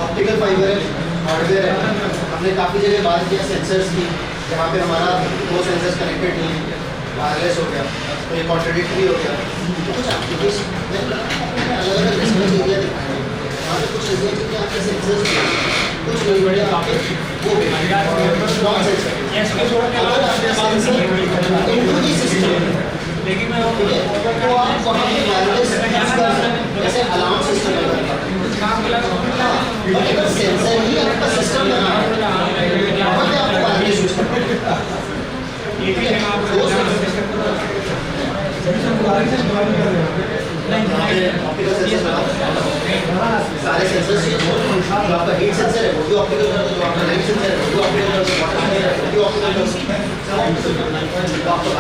ऑप्टिकल फाइबर है, हार्डवेयर है। हमने काफ़ी जगह बात किया सेंसर्स की, जहाँ पे हमारा दो सेंसर्स कनेक्टेड नहीं है, वायरलेस हो गया, तो ये कॉन्ट्रडिक्टरी हो गया। तो कुछ एप्लीकेशन में अलग अलग रिसर्च एरिया दिखाए हैं, वहाँ पे कुछ रिसर्च एरिया आपके सेंसर्स कुछ बड़े आपके वो नॉन सेंसर। अगर आपका सेंसर इनटू दी सिस्टम, लेकिन मैं तो आप वहाँ पे वायरलेस जैसे अलार्म सिस्टम लगा, अगर सेंसर ही आपका सिस्टम बना है वहाँ पे आपको वायरलेस यूज करना सारे सेंसर जो आपका हीट सेंसर है वो भी ऑप्टिकल कर दो, जो आपका लाइट सेंसर है वो भी ऑप्टिकल कर दो, वाटर है वो भी ऑप्टिकल कर दो, तो आपका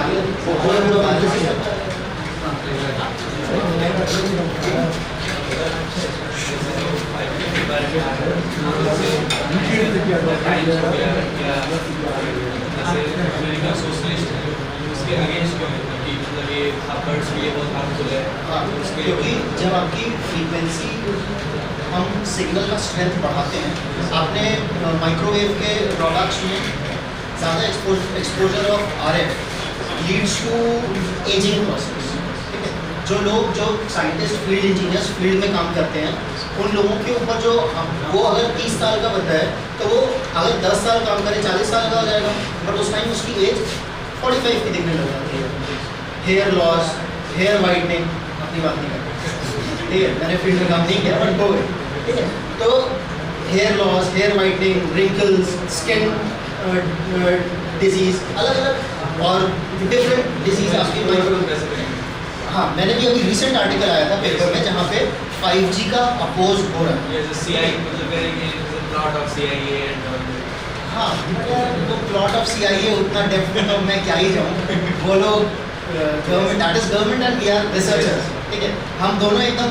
क्योंकि जब आपकी फ्रीक्वेंसी हम सिग्नल का स्ट्रेंथ बढ़ाते हैं, आपने माइक्रोवेव के प्रोडक्ट्स में ज़्यादा exposure of RF leads to ageing process. ठीक है, जो साइंटिस्ट फील्ड इंजीनियर्स फील्ड में काम करते हैं, उन लोगों के ऊपर जो वो अगर 30 साल का बंदा है तो वो अगर 10 साल काम करे 40 साल का हो जाएगा, बट उस टाइम उसकी एज 45 की दिखने लग जाती है। हेयर लॉस, हेयर वाइटनिंग, अपनी बात नहीं करते, ठीक है, मैंने फील्ड में काम नहीं किया बट हो गए। ठीक है, तो hair loss, hair whitening, wrinkles, skin disease, अलग अलग और डिफरेंट डिजीज आपकी हाँ, मैंने भी अभी रिसेंट आर्टिकल आया था पेपर में जहाँ पे 5G का अपोज हो रहा है। Yes, the CI मतलब करेंगे the plot of CIA and all that. हाँ, वो प्लॉट ऑफ CIA उतना डेप्थ में तो मैं क्या ही जाऊँ। वो लोग government, that is government and we are researchers, ठीक है। हम दोनों एकदम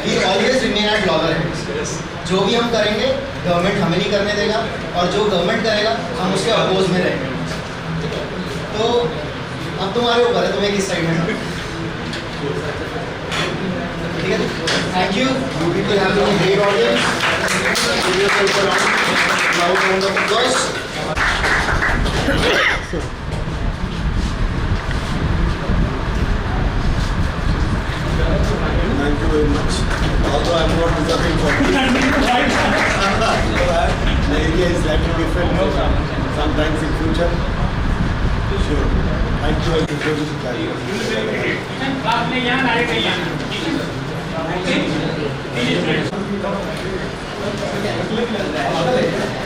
we always remain at loggerheads. जो भी हम करेंगे गवर्नमेंट हमें नहीं करने देगा, और जो गवर्नमेंट करेगा हम उसके अपोज में रहेंगे, ठीक है। तो अब तुम्हारे ऊपर है, तुम्हें किस साइड में, ठीक है। Thank you people have been great audience. Give yourself a loud round of applause. Thank you very much. Although I'm not deserving for it. The area is slightly different sometimes in future. Sure. Thank you and before you carry on.